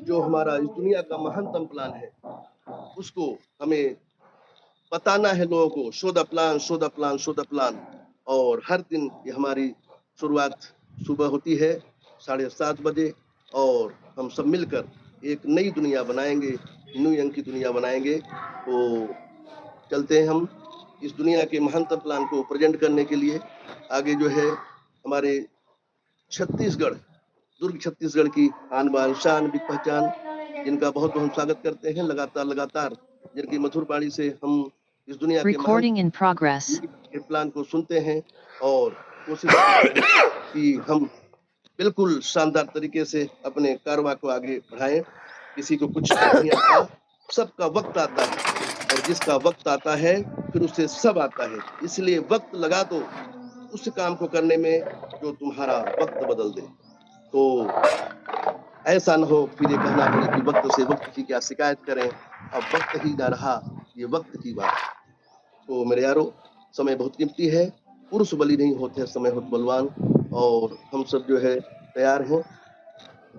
जो हमारा इस दुनिया का महानतम प्लान है, उसको हमें बताना है लोगों को। Show the plan, show the plan, show the plan. और हर दिन ये हमारी शुरुआत सुबह होती है 7:30 बजे, और हम सब मिलकर एक नई दुनिया बनाएँगे, न्यू यंग की दुनिया बनाएँगे। तो चलते हैं हम इस दुनिया के महानतम प्लान को प्रेज़ेंट करने के लिए। आगे जो है हमारे छत्तीसगढ़, दुर्ग छत्तीसगढ़ की आन-बान, शान, पहचान, जिनका बहुत-बहुत स्वागत करते हैं। लगातार जिनकी मधुर वाणी से हम इस दुनिया के महान Recording in progress. के प्लान को सुनते हैं और कोशिश करते हैं कि हम बिल्कुल शानदार तरीके से अपने कारवां को आगे बढ़ाएँ। किसी को कुछ नहीं आता, सबका वक़्त आता है, और जिसका वक़्त आता है, फिर उसे सब आता है। इसलिए वक़्त लगा दो उस काम को करने में जो तुम्हारा वक़्त बदल दे। तो ऐसा ना हो फिर ये कहना पड़े कि वक़्त से वक़्त की क्या शिकायत करें, अब वक़्त ही ना रहा, ये वक़्त की बात। तो मेरे यारो, समय बहुत कीमती है, पुरुष बलि नहीं होते, समय होत बलवान। और हम सब जो है तैयार हैं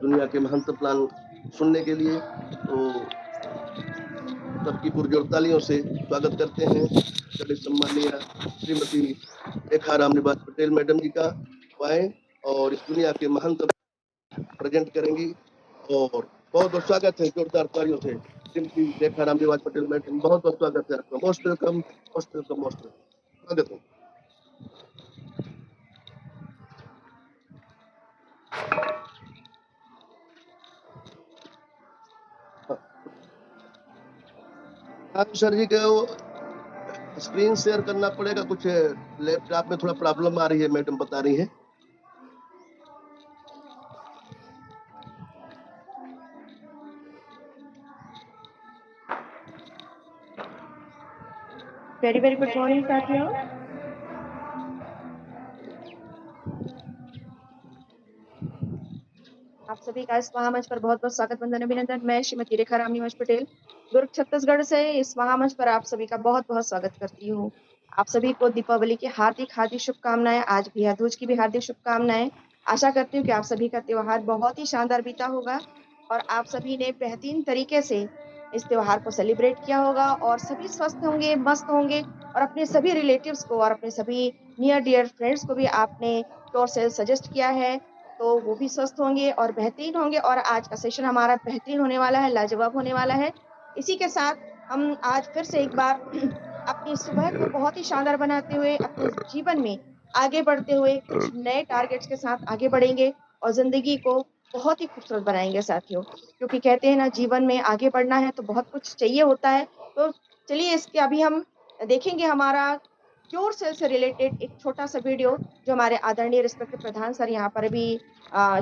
दुनिया के महानतम प्लान सुनने के लिए। तो सबकी पुरजोर तालियों से स्वागत करते हैं बड़े सम्माननीय श्रीमती रेखा रामनिवास पटेल मैडम जी का। वो आएँ और इस दुनिया के महानतम प्रेज़ेंट करेंगी, और बहुत-बहुत स्वागत है जोरदार तालियों से। श्रीमती रेखा रामनिवास पटेल मैडम, बहुत-बहुत स्वागत है आपका। Most welcome, most welcome, most welcome. स्वागत है। हाँ, सर जी को स्क्रीन शेयर करना पड़ेगा, कुछ लैपटॉप में थोड़ा प्रॉब्लम आ रही है, मैडम बता रही हैं। वेरी वेरी गुड मॉर्निंग साथियों। आप सभी का इस महामंच पर बहुत बहुत स्वागत, वंदन, अभिनंदन। मैं श्रीमती रेखा रामनिवास पटेल दुर्ग छत्तीसगढ़ से इस महामंच पर आप सभी का बहुत बहुत स्वागत करती हूँ। आप सभी को दीपावली की हार्दिक हार्दिक शुभकामनाएं। आज भैया दूज की भी हार्दिक शुभकामनाएं। आशा करती हूँ कि आप सभी का त्योहार बहुत ही शानदार बीता होगा और आप सभी ने बेहतरीन तरीके से इस त्योहार को सेलिब्रेट किया होगा, और सभी स्वस्थ होंगे, मस्त होंगे, और अपने सभी रिलेटिव्स को और अपने सभी नियर डियर फ्रेंड्स को भी आपने श्योर से सजेस्ट किया है, तो वो भी स्वस्थ होंगे और बेहतरीन होंगे। और आज का सेशन हमारा बेहतरीन होने वाला है, लाजवाब होने वाला है। इसी के साथ हम आज फिर से एक बार अपनी सुबह को बहुत ही शानदार बनाते हुए अपने जीवन में आगे बढ़ते हुए कुछ नए टारगेट्स के साथ आगे बढ़ेंगे और जिंदगी को बहुत ही खूबसूरत बनाएंगे साथियों। क्योंकि कहते हैं ना, जीवन में आगे बढ़ना है तो बहुत कुछ चाहिए होता है। तो चलिए इसके अभी हम देखेंगे हमारा क्योर सेल से रिलेटेड एक छोटा सा वीडियो जो हमारे आदरणीय रिस्पेक्टेड प्रधान सर यहाँ पर अभी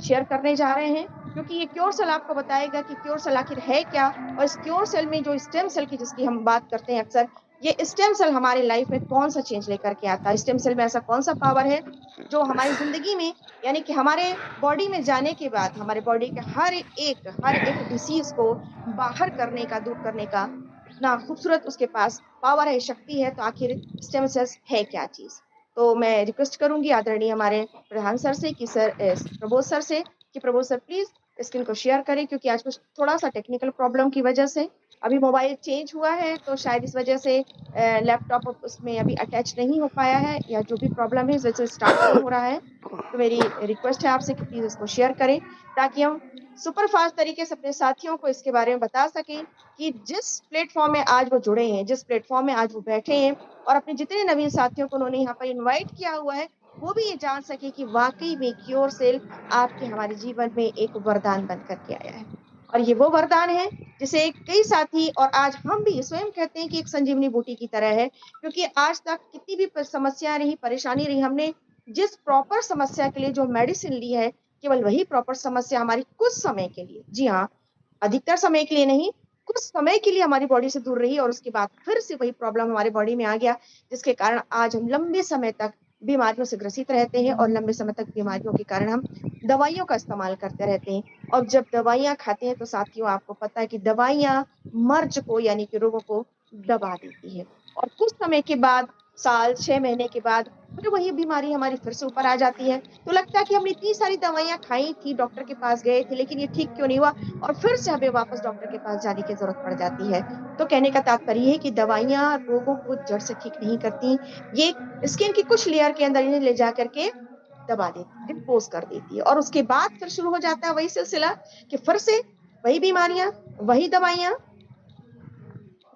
शेयर करने जा रहे हैं। क्योंकि ये क्योर सेल आपको बताएगा कि क्योर सेल आखिर है क्या, और इस क्योर सेल में जो स्टेम सेल की जिसकी हम बात करते हैं अक्सर, ये स्टेम सेल हमारी लाइफ में कौन सा चेंज लेकर के आता है। स्टेम सेल में ऐसा कौन सा पावर है जो हमारी जिंदगी में, यानी कि हमारे बॉडी में जाने के बाद हमारे बॉडी के हर एक डिसीज को बाहर करने का, दूर करने का इतना खूबसूरत उसके पास पावर है, शक्ति है। तो आखिर स्टेम सेल्स है क्या चीज। तो मैं रिक्वेस्ट करूंगी आदरणीय हमारे प्रधान सर से कि प्रबोध सर से कि प्रबोध सर प्लीज स्क्रीन को शेयर करें, क्योंकि आज कुछ थोड़ा सा टेक्निकल प्रॉब्लम की वजह से अभी मोबाइल चेंज हुआ है, तो शायद इस वजह से लैपटॉप उसमें अभी अटैच नहीं हो पाया है, या जो भी प्रॉब्लम है इस वजह से स्टार्ट नहीं हो रहा है। तो मेरी रिक्वेस्ट है आपसे कि प्लीज इसको शेयर करें, ताकि हम सुपर फास्ट तरीके से अपने साथियों को इसके बारे में बता सकें कि जिस प्लेटफॉर्म में आज वो जुड़े हैं, जिस प्लेटफॉर्म में आज वो बैठे हैं, और अपने जितने नवीन साथियों को उन्होंने यहाँ पर इनवाइट किया हुआ है, वो भी ये जान सके कि वाकई में क्योर सेल आपके हमारे जीवन में एक वरदान बन करके आया है। और ये वो वरदान है जिसे कई साथी और आज हम भी स्वयं कहते हैं कि एक संजीवनी बूटी की तरह है। क्योंकि आज तक कितनी भी समस्या रही, परेशानी रही, हमने जिस प्रॉपर समस्या के लिए जो मेडिसिन ली है, केवल वही प्रॉपर समस्या हमारी कुछ समय के लिए, जी हाँ, अधिकतर समय के लिए नहीं, कुछ समय के लिए हमारी बॉडी से दूर रही, और उसके बाद फिर से वही प्रॉब्लम हमारी बॉडी में आ गया, जिसके कारण आज हम लंबे समय तक बीमारियों से ग्रसित रहते हैं, और लंबे समय तक बीमारियों के कारण हम दवाइयों का इस्तेमाल करते रहते हैं। और जब दवाइयां खाते हैं तो साथियों आपको पता है कि दवाइयां मर्ज को, यानी कि रोगों को दबा देती है, और कुछ समय के बाद साल 6 महीने के बाद फिर वही बीमारी हमारी फिर से ऊपर आ जाती है। तो लगता है कि हमने इतनी सारी दवाइयाँ खाई थी, डॉक्टर के पास गए थे, लेकिन ये ठीक क्यों नहीं हुआ और फिर से हमें वापस डॉक्टर के पास जाने की ज़रूरत पड़ जाती है। तो कहने का तात्पर्य ये है कि दवाइयाँ रोगों को जड़ से ठीक नहीं करती। ये स्किन की कुछ लेयर के अंदर इन्हें ले जा कर के दबा देती, डिस्पोज़ कर देती है और उसके बाद फिर शुरू हो जाता है वही सिलसिला कि फिर से वही बीमारियाँ, वही दवाइयाँ,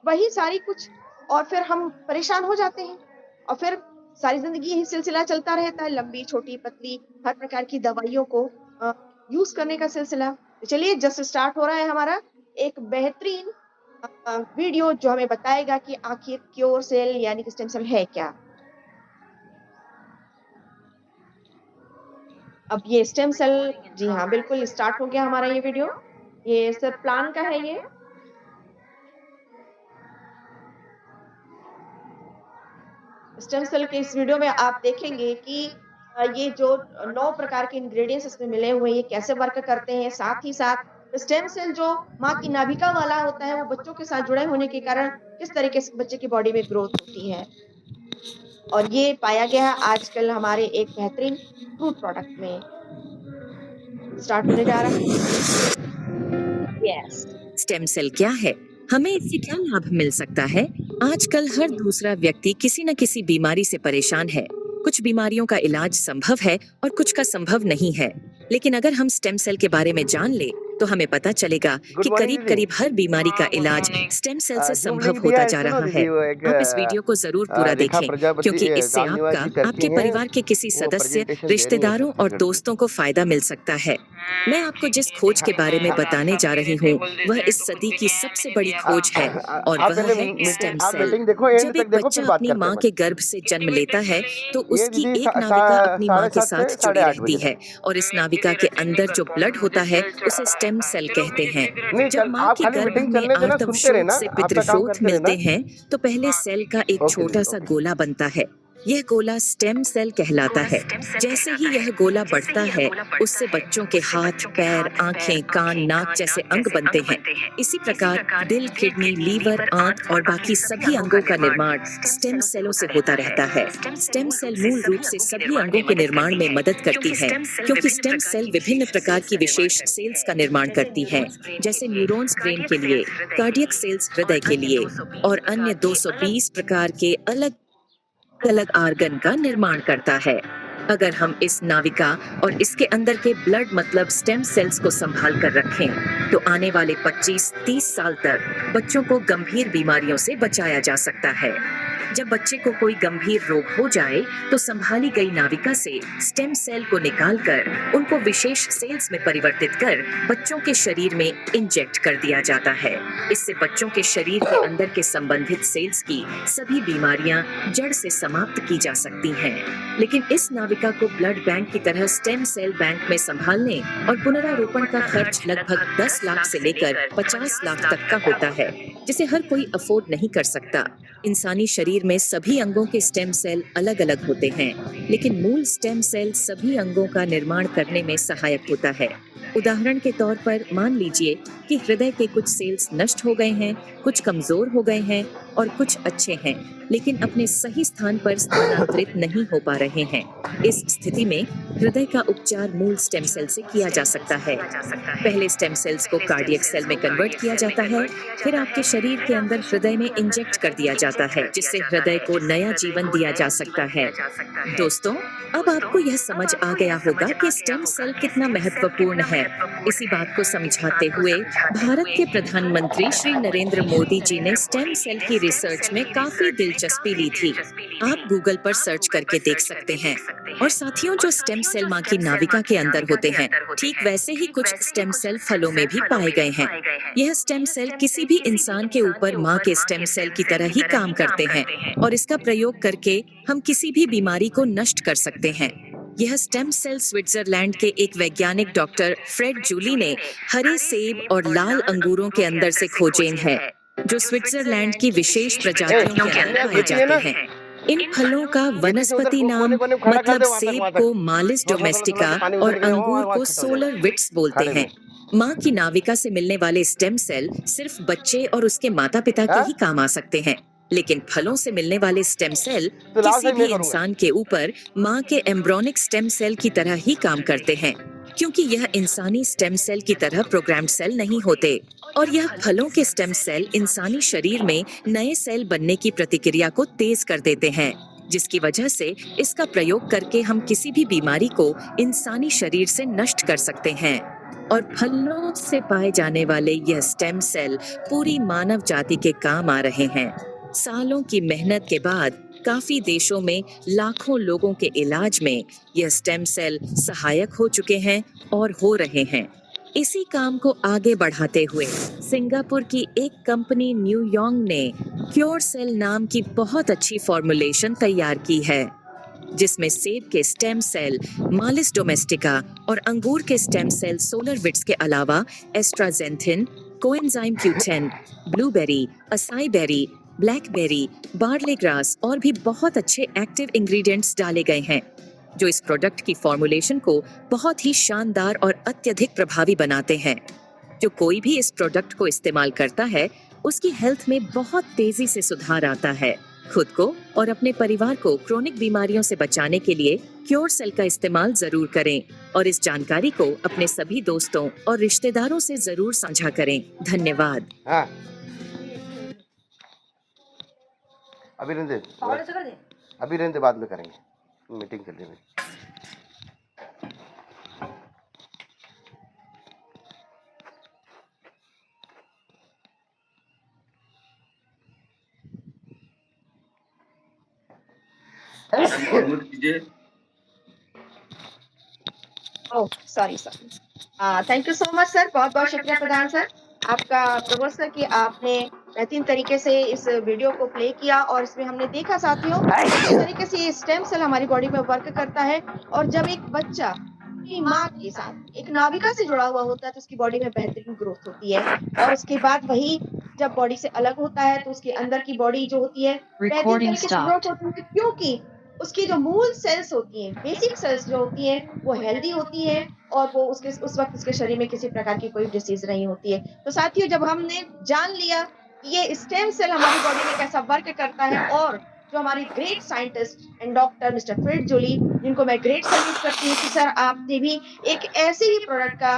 वही सारी कुछ और फिर हम परेशान हो जाते हैं और फिर सारी ज़िंदगी यही सिलसिला चलता रहता है, लंबी, छोटी, पतली हर प्रकार की दवाइयों को अ, यूज़ करने का सिलसिला। तो चलिए जस्ट स्टार्ट हो रहा है हमारा एक बेहतरीन वीडियो जो हमें बताएगा कि आखिर क्योर सेल यानी कि स्टेम सेल है क्या? अब ये स्टेम सेल जी हाँ, बिल्कुल स्टार्ट हो गया हमारा ये वीडियो। ये सिर्फ प्लान का है ये। स्टेम सेल के इस वीडियो में आप देखेंगे कि ये जो 9 प्रकार के इंग्रेडिएंट्स इसमें मिले हुए हैं, ये कैसे वर्क करते हैं। साथ ही साथ स्टेम सेल जो माँ की नाभिका वाला होता है, वो बच्चों के साथ जुड़े होने के कारण किस तरीके से बच्चे की बॉडी में ग्रोथ होती है। और ये पाया गया है आजकल हमारे एक बेहतरीन फ्रूट प्रोडक्ट में। स्टार्ट होने जा रहा है। यस। स्टेम सेल क्या है? हमें इससे क्या लाभ मिल सकता है? आजकल हर दूसरा व्यक्ति किसी न किसी बीमारी से परेशान है। कुछ बीमारियों का इलाज संभव है और कुछ का संभव नहीं है। लेकिन अगर हम स्टेम सेल के बारे में जान ले तो हमें पता चलेगा कि करीब करीब हर बीमारी का इलाज स्टेम सेल से संभव होता जा रहा है। आप इस वीडियो को जरूर पूरा देखें क्योंकि इससे आपका, आपके परिवार के किसी सदस्य, रिश्तेदारों और दोस्तों को फायदा मिल सकता है। मैं आपको जिस खोज के बारे में बताने जा रही हूँ वह इस सदी की सबसे बड़ी खोज है और वह है स्टेम सेल। जब एक बच्चा अपनी माँ के गर्भ से जन्म लेता है तो उसकी एक नाविका अपनी माँ के साथ जुड़ी रहती है और इस नाविका के अंदर जो ब्लड होता है उसे स्टेम सेल कहते हैं। जब माँ के गर्भ में आर्तवशोथ से पितृशोथ मिलते हैं तो पहले सेल का एक छोटा सा गोला बनता है। यह गोला स्टेम सेल कहलाता है। जैसे ही यह गोला बढ़ता है उससे बच्चों के हाथ, पैर, आंखें, कान, नाक जैसे अंग बनते हैं। इसी प्रकार दिल, किडनी, लीवर, आंत और बाकी सभी अंगों का निर्माण स्टेम सेलों से होता रहता है। स्टेम सेल मूल रूप से सभी अंगों के निर्माण में मदद करती है क्योंकि स्टेम सेल विभिन्न प्रकार की विशेष सेल्स का निर्माण करती हैं, जैसे न्यूरॉन्स ब्रेन के लिए, कार्डियक सेल्स हृदय के लिए और अन्य 220 प्रकार के अलग अलग आर्गन का निर्माण करता है। अगर हम इस नाविका और इसके अंदर के ब्लड मतलब स्टेम सेल्स को संभाल कर रखें तो आने वाले 25-30 साल तक बच्चों को गंभीर बीमारियों से बचाया जा सकता है। जब बच्चे को कोई गंभीर रोग हो जाए तो संभाली गई नाविका से स्टेम सेल को निकालकर उनको विशेष सेल्स में परिवर्तित कर बच्चों के शरीर में इंजेक्ट कर दिया जाता है। इससे बच्चों के शरीर के अंदर के संबंधित सेल्स की सभी बीमारियां जड़ से समाप्त की जा सकती हैं। लेकिन इस नाविका को ब्लड बैंक की तरह स्टेम सेल बैंक में संभालने और पुनरारोपण का खर्च लगभग 10 लाख से लेकर 50 लाख तक का होता है, जिसे हर कोई अफोर्ड नहीं कर सकता। इंसानी शरीर में सभी अंगों के स्टेम सेल अलग अलग होते हैं, लेकिन मूल स्टेम सेल सभी अंगों का निर्माण करने में सहायक होता है। उदाहरण के तौर पर मान लीजिए कि हृदय के कुछ सेल्स नष्ट हो गए हैं, कुछ कमजोर हो गए हैं और कुछ अच्छे हैं, लेकिन अपने सही स्थान पर स्थानांतरित नहीं हो पा रहे हैं। इस स्थिति में हृदय का उपचार मूल स्टेम सेल से किया जा सकता है। पहले स्टेम सेल्स को कार्डियक सेल में कन्वर्ट किया जाता है, फिर आपके शरीर के अंदर हृदय में इंजेक्ट कर दिया जाता है, जिससे हृदय को नया जीवन दिया जा सकता है। दोस्तों, अब आपको यह समझ आ गया होगा कि स्टेम सेल कितना महत्वपूर्ण है। इसी बात को समझाते हुए भारत के प्रधानमंत्री श्री नरेंद्र मोदी जी ने स्टेम सेल की रिसर्च में काफी दिलचस्पी ली थी। आप गूगल पर सर्च करके देख सकते हैं। और साथियों, जो स्टेम सेल माँ की नाविका के अंदर होते हैं, ठीक वैसे ही कुछ स्टेम सेल फलों में भी पाए गए हैं। यह स्टेम सेल किसी भी इंसान के ऊपर माँ के स्टेम सेल की तरह ही काम करते हैं और इसका प्रयोग करके हम किसी भी बीमारी को नष्ट कर सकते हैं। यह स्टेम सेल स्विट्जरलैंड के एक वैज्ञानिक डॉक्टर फ्रेड जूली ने हरे सेब और लाल अंगूरों के अंदर से खोजे हैं, जो स्विट्जरलैंड की विशेष प्रजातियों के अंदर पाए जाते हैं। इन फलों का वनस्पति नाम मतलब सेब को मालिस डोमेस्टिका और अंगूर को सोलर विट्स बोलते हैं। माँ की नाविका से मिलने वाले स्टेम सेल सिर्फ बच्चे और उसके माता पिता के ही काम आ सकते हैं, लेकिन फलों से मिलने वाले स्टेम सेल तो लास्ट किसी टाइम मैं भी करूंगा। इंसान के ऊपर माँ के एम्ब्रोनिक स्टेम सेल की तरह ही काम करते हैं, क्योंकि यह इंसानी स्टेम सेल की तरह प्रोग्राम्ड सेल नहीं होते। और यह फलों के स्टेम सेल इंसानी शरीर में नए सेल बनने की प्रतिक्रिया को तेज कर देते हैं, जिसकी वजह से इसका प्रयोग करके हम किसी भी बीमारी को इंसानी शरीर से नष्ट कर सकते हैं। और फलों से पाए जाने वाले यह स्टेम सेल पूरी मानव जाति के काम आ रहे हैं। सालों की मेहनत के बाद काफी देशों में लाखों लोगों के इलाज में यह स्टेम सेल सहायक हो चुके हैं और हो रहे हैं। इसी काम को आगे बढ़ाते हुए सिंगापुर की एक कंपनी न्यूयॉन्ग ने क्योर सेल नाम की बहुत अच्छी फॉर्मुलेशन तैयार की है, जिसमें सेब के स्टेम सेल मालिस डोमेस्टिका और अंगूर के स्टेम सेल सोलर विट्स के अलावा astaxanthin, coenzyme Q10, blueberry, acai berry, blackberry, barley grass और भी बहुत अच्छे एक्टिव इंग्रेडिएंट्स डाले गए हैं, जो इस प्रोडक्ट की फॉर्मुलेशन को बहुत ही शानदार और अत्यधिक प्रभावी बनाते हैं। जो कोई भी इस प्रोडक्ट को इस्तेमाल करता है, उसकी हेल्थ में बहुत तेजी से सुधार आता है। खुद को और अपने परिवार को क्रोनिक बीमारियों से बचाने के लिए क्योर सेल का इस्तेमाल जरूर करें और इस जानकारी को अपने सभी दोस्तों और रिश्तेदारों से जरूर साझा करें। धन्यवाद। हाँ अभी रहने दे, अभी रहने दे, बाद में करेंगे, मीटिंग चल रही है। म्यूट कीजिए। Oh sorry thank you so much sir, बहुत बहुत शुक्रिया प्रधान सर आपका, प्रभुत सर कि आपने बेहतरीन तरीके से इस वीडियो को प्ले किया। और इसमें हमने देखा साथियों किस तरीके से ये स्टेम सेल हमारी बॉडी में वर्क करता है। और जब एक बच्चा अपनी माँ के साथ एक नाभिका से जुड़ा हुआ होता है तो उसकी बॉडी में बेहतरीन ग्रोथ होती है। और उसके बाद वही जब बॉडी से अलग होता है तो उसके अंदर की बॉडी जो होती है बेहतरीन तरीके से ग्रोथ होती है, क्योंकि उसकी जो मूल सेल्स होती हैं, बेसिक सेल्स जो होती हैं, वो हेल्दी होती हैं और वो उस वक्त उसके शरीर में किसी प्रकार की कोई डिसीज नहीं होती है। तो साथियों, जब हमने जान लिया कि ये स्टेम सेल हमारी बॉडी में कैसा वर्क करता है, और जो हमारी great scientist and doctor mister Fred Jolly, जिनको मैं ग्रेट सैल्यूट करती हूँ कि सर आपने भी एक ऐसे ही प्रोडक्ट का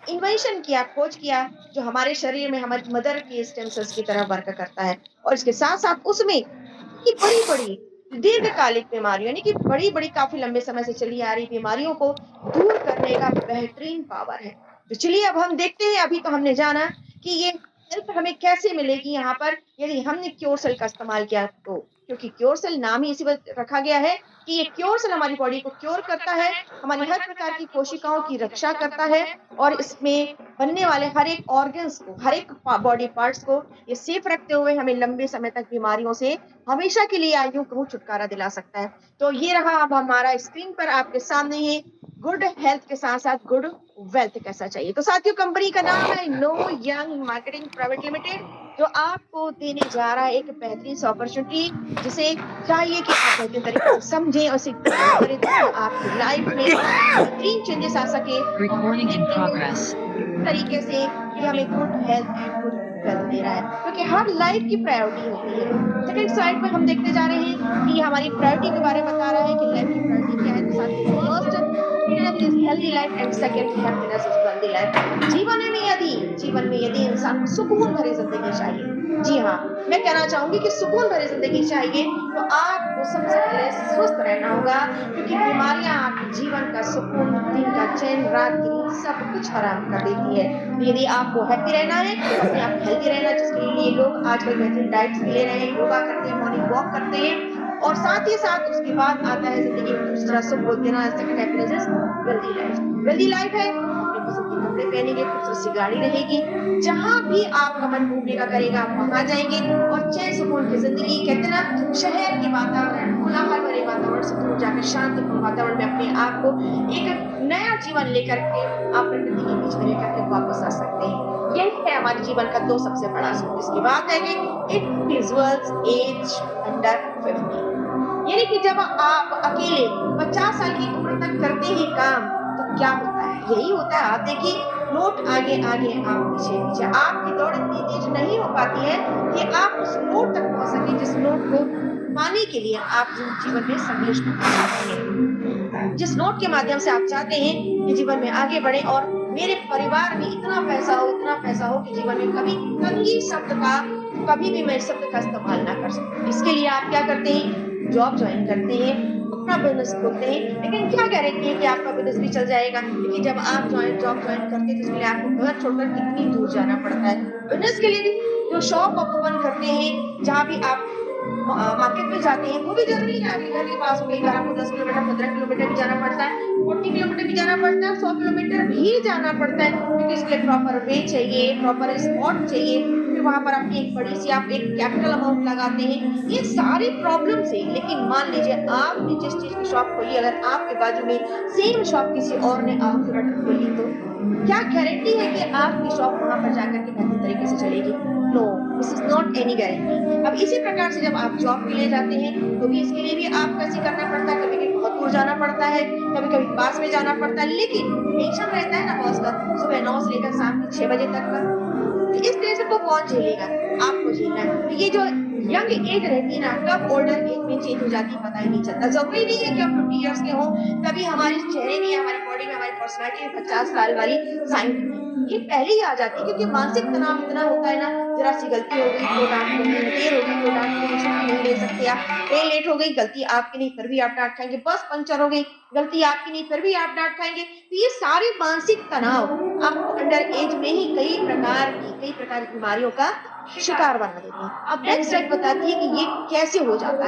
इन्वेंशन किया, खोज किया, जो हमारे शरीर में हमारी मदर के स्टेम सेल्स की तरह वर्क करता है। और इसके साथ साथ उसमें की बड़ी बड़ी दीर्घकालिक बीमारियों यानी कि बड़ी बड़ी काफी लंबे समय से चली आ रही बीमारियों को दूर करने का बेहतरीन पावर है। तो चलिए अब हम देखते हैं, अभी तो हमने जाना कि ये हेल्प हमें कैसे मिलेगी यहाँ पर यदि हमने क्योर सेल का इस्तेमाल किया तो, क्योंकि क्योर सेल नाम ही इसी वजह रखा गया है कि ये क्योर सेल हमारी बॉडी को क्योर करता है, हमारी हर प्रकार की कोशिकाओं की रक्षा करता है और इसमें बनने वाले हर एक ऑर्गन्स को, हर एक बॉडी पार्ट्स को ये सेफ रखते हुए हमें लंबे समय तक बीमारियों से हमेशा के लिए आयु को छुटकारा दिला सकता है। तो ये रहा अब हमारा स्क्रीन पर आपके सामने ही गुड हेल्थ के साथ साथ गुड वेल्थ कैसा चाहिए। तो साथियों, कंपनी का नाम है no young marketing private limited, जो आपको देने जा रहा है एक बेहतरीन अपॉर्चुनिटी, जिसे चाहिए कि आप बेहतरीन तरीके से समझें और सीखें आपकी लाइफ में बेहतरीन चेंजेस आ सके। Recording in progress. तरीके से ये हमें good health and good wealth दे रहा है, क्योंकि हर लाइफ की प्रायोरिटी होती है। सेकंड स्लाइड पर हम देखते जा रहे हैं कि ये हमारी प्रायोरिटी के बारे में बता रहा है कि लाइफ की प्रायोरिटी क्या है। तो साथ ही first is healthy life and second happiness is wealthy life। जीवन में यदि इंसान को सुकून भरी जिंदगी चाहिए, जी हाँ, मैं कहना चाहूंगी कि सुकून भरी जिंदगी चाहिए तो आपको सबसे पहले स्वस्थ रहना होगा, क्योंकि बीमारियां आपके जीवन का सुकून, दिन का चैन, रात की नींद सब कुछ हराम कर देती है। तो यदि आपको हैप्पी रहना है, अपने आप हेल्दी रहना, जिसके लिए लोग आजकल बेहतरीन डाइट्स ले रहे हैं, योगा करते हैं, मॉर्निंग वॉक करते हैं, और साथ ही साथ उसके बाद आता है जिंदगी में दूसरा सुख बोलते हैं, second happiness is wealthy life. Wealthy life है अपने पसंद के कपड़े पहनेंगे, खूबसूरत सी गाड़ी रहेगी, जहां भी आपका मन घूमने का करेगा आप वहां जाएंगे, और चैन सुकून की जिंदगी, कहते हैं ना, शहर के वातावरण, कोलाहल भरे वातावरण से दूर जाकर शांतिपूर्ण वातावरण में अपने आप को एक नया जीवन लेकर के आप प्रकृति के बीच में लेकर के वापस आ सकते हैं। यही है हमारे जीवन का दो सबसे बड़ा सुख। इसकी बात है कि इट विजुअल्स एज अंडर 50, यानी कि जब आप अकेले 50 साल की उम्र तक करते हैं काम तो क्या होता है, यही होता है। आप देखिए, नोट आगे आगे, आप पीछे पीछे, आपकी दौड़ इतनी तेज नहीं हो पाती है कि आप उस नोट तक पहुंच सके जिस नोट नोट को पाने के लिए आप जीवन में संघर्ष करना चाहते हैं, जिस नोट के माध्यम से आप चाहते हैं कि जीवन में आगे बढ़े और मेरे परिवार में इतना पैसा हो कि जीवन में कभी तंगी शब्द का कभी भी मैं इस शब्द का इस्तेमाल ना कर सकूं। इसके लिए आप क्या करते हैं, जॉब ज्वाइन करते हैं, अपना बिजनेस खोलते हैं। लेकिन क्या गारंटी है कि आपका बिजनेस भी चल जाएगा, क्योंकि जब आप जॉब ज्वाइन करते हैं तो उसके लिए आपको घर छोड़कर कितनी दूर जाना पड़ता है। बिजनेस के लिए जो शॉप आप ओपन करते हैं, जहाँ भी आप मार्केट में जाते हैं, वो भी जरूरी है आपके घर के पास हो। कई बार आपको 10 किलोमीटर 15 किलोमीटर भी जाना पड़ता है, 40 किलोमीटर भी जाना पड़ता है, 100 किलोमीटर भी जाना पड़ता है, क्योंकि इसके लिए प्रॉपर वे चाहिए, प्रॉपर स्पॉट चाहिए। फिर वहां पर आपकी एक बड़ी सी आप एक कैपिटल अमाउंट लगाते हैं, ये सारी प्रॉब्लम से। लेकिन मान लीजिए आपने जिस चीज की शॉप खोली, अगर आपके बाजू में सेम शॉप किसी और ने आउटलेट खोली, तो क्या गारंटी है कि आपकी शॉप वहां पर जाकर के बेहतर तरीके से चलेगी? No, this is not any guarantee. अब इसी प्रकार से जब आप जॉब के लिए जाते हैं तो भी इसके लिए भी आपको ऐसे करना पड़ता है, कभी कभी बहुत दूर जाना पड़ता है, कभी कभी पास में जाना पड़ता है, लेकिन टेंशन रहता है ना बॉस का, सुबह 9 से लेकर शाम के 6 बजे तक का। तो इस टेंशन को कौन झेलेगा? आपको झेलना है। तो ये जो यंग एज रहती है ना, कब ओल्डर एज में चेंज हो जाती है पता ही नहीं चलता। जरूरी नहीं है कि हम 50 इयर्स के हों तभी हमारे चेहरे में, हमारी बॉडी में, हमारी पर्सनैलिटी में 50 साल वाली साइन ये पहले ही आ जाती है, क्योंकि मानसिक तनाव इतना होता है ना, जरा सी गलती हो गई तो डांट देंगे, देर हो गई तो डांट देंगे, छुट्टी नहीं ले सकते आप, ट्रेन लेट हो गई, गलती आपकी नहीं फिर भी आप डांट खाएंगे, बस पंचर हो गई, गलती आपकी नहीं फिर भी आप डांट खाएंगे। तो ये सारे मानसिक तनाव आपको अंडर एज में ही कई प्रकार की बीमारियों का शिकार बना देते हैं। अब नेक्स्ट स्लाइड बताती है कि ये कैसे हो जाता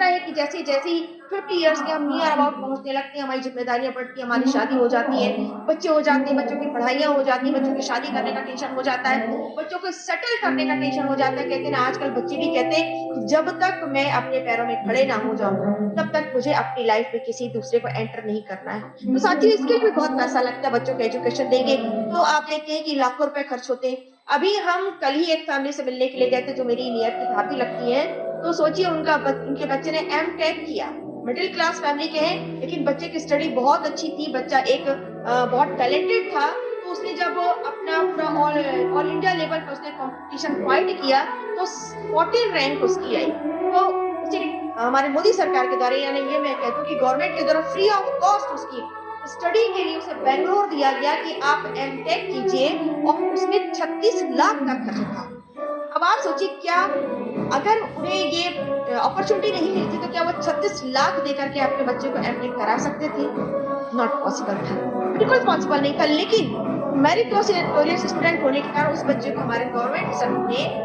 है कि जैसे जैसे ही 50 इयर्स के हम नियर अबाउट पहुंचने लगते हैं, हमारी जिम्मेदारियां बढ़ती हैं, हमारी शादी हो जाती है, बच्चे हो जाते हैं, बच्चों की पढ़ाइयां हो जाती हैं, बच्चों की शादी करने का टेंशन हो जाता है, बच्चों को सेटल करने का टेंशन हो जाता है। कहते हैं ना, आजकल बच्चे भी कहते हैं कि जब तक मैं अपने पैरों में खड़े ना हो जाऊं तब तक मुझे अपनी लाइफ में किसी दूसरे को एंटर नहीं करना है। तो साथियों, इसके लिए भी बहुत पैसा लगता है। बच्चों को एजुकेशन देंगे तो आप देखते हैं कि लाखों रुपए खर्च होते हैं। अभी हम कल ही एक फैमिली से मिलने के लिए गए थे जो मेरी नियर की भाभी लगती है। तो सोचिए उनके बच्चे ने M.Tech किया, मिडिल क्लास फैमिली के हैं, लेकिन बच्चे की स्टडी बहुत अच्छी थी, बच्चा एक बहुत टैलेंटेड था। तो उसने जब अपना पूरा ऑल इंडिया लेवल पर उसने कंपटीशन फाइट किया तो 14 रैंक उसकी आई। तो हमारे मोदी सरकार के द्वारा, यानी ये मैं कहती हूँ कि गवर्नमेंट के द्वारा फ्री ऑफ कॉस्ट उसकी स्टडी के लिए उसे बेंगलोर दिया गया कि आप M.Tech कीजिए, और उसमें 36 लाख का खर्च था। अब आप सोचिए, क्या अगर उन्हें ये अपॉर्चुनिटी नहीं मिलती तो क्या वो 36 लाख देकर के अपने बच्चे को M.Tech करा सकते थे? नॉट पॉसिबल था, बिल्कुल पॉसिबल नहीं था। लेकिन मेरिटोरियस स्टूडेंट होने के कारण उस बच्चे को हमारे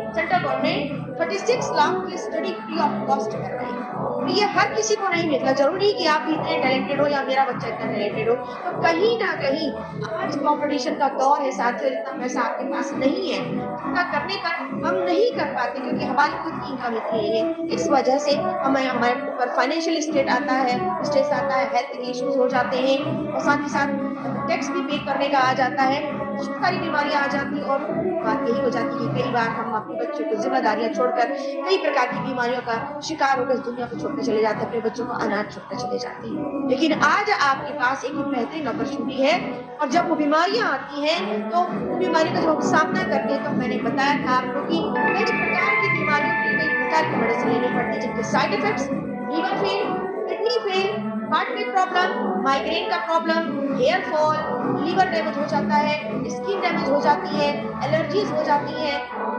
सेंट्रल गवर्नमेंट 36 लाख की स्टडी फ्री ऑफ कॉस्ट करवाई। तो ये हर किसी को नहीं मिलता। जरूरी कि आप इतने टैलेंटेड हो या मेरा बच्चा इतना टैलेंटेड हो। तो कहीं ना कहीं आज कंपटीशन का दौर है साथियों, इतना पैसा आपके पास नहीं है, इतना करने पर हम नहीं कर पाते क्योंकि हमारी खुद की इनकम इतनी नहीं है। इस वजह से हमारे ऊपर फाइनेंशियल स्ट्रेस आता है, हेल्थ इश्यूज हो जाते हैं, और साथ ही साथ टैक्स भी पे करने का आ जाता है, बहुत सारी बीमारियां आ जाती हैं। और बात यही हो जाती है कि कई बार हम अपने बच्चों को जिम्मेदारियां छोड़कर कई प्रकार की बीमारियों का शिकार होकर इस दुनिया को छोड़कर चले जाते हैं, अपने बच्चों को अनाथ छोड़कर चले जाते हैं। लेकिन आज आपके पास एक बेहतरीन अपॉर्चुनिटी है, और जब वो बीमारियां आती हैं तो उन बीमारियों का जब हम सामना करते हैं, तो मैंने बताया था आपको कि कई प्रकार की बीमारियों के कई प्रकार की मेडिसिन लेनी पड़ती है, जिनके side effects liver fail, kidney fail, heart में प्रॉब्लम, माइग्रेन का problem, hair fall, liver damage हो जाता है, स्किन डैमेज हो जाती है, एलर्जीज हो जाती है,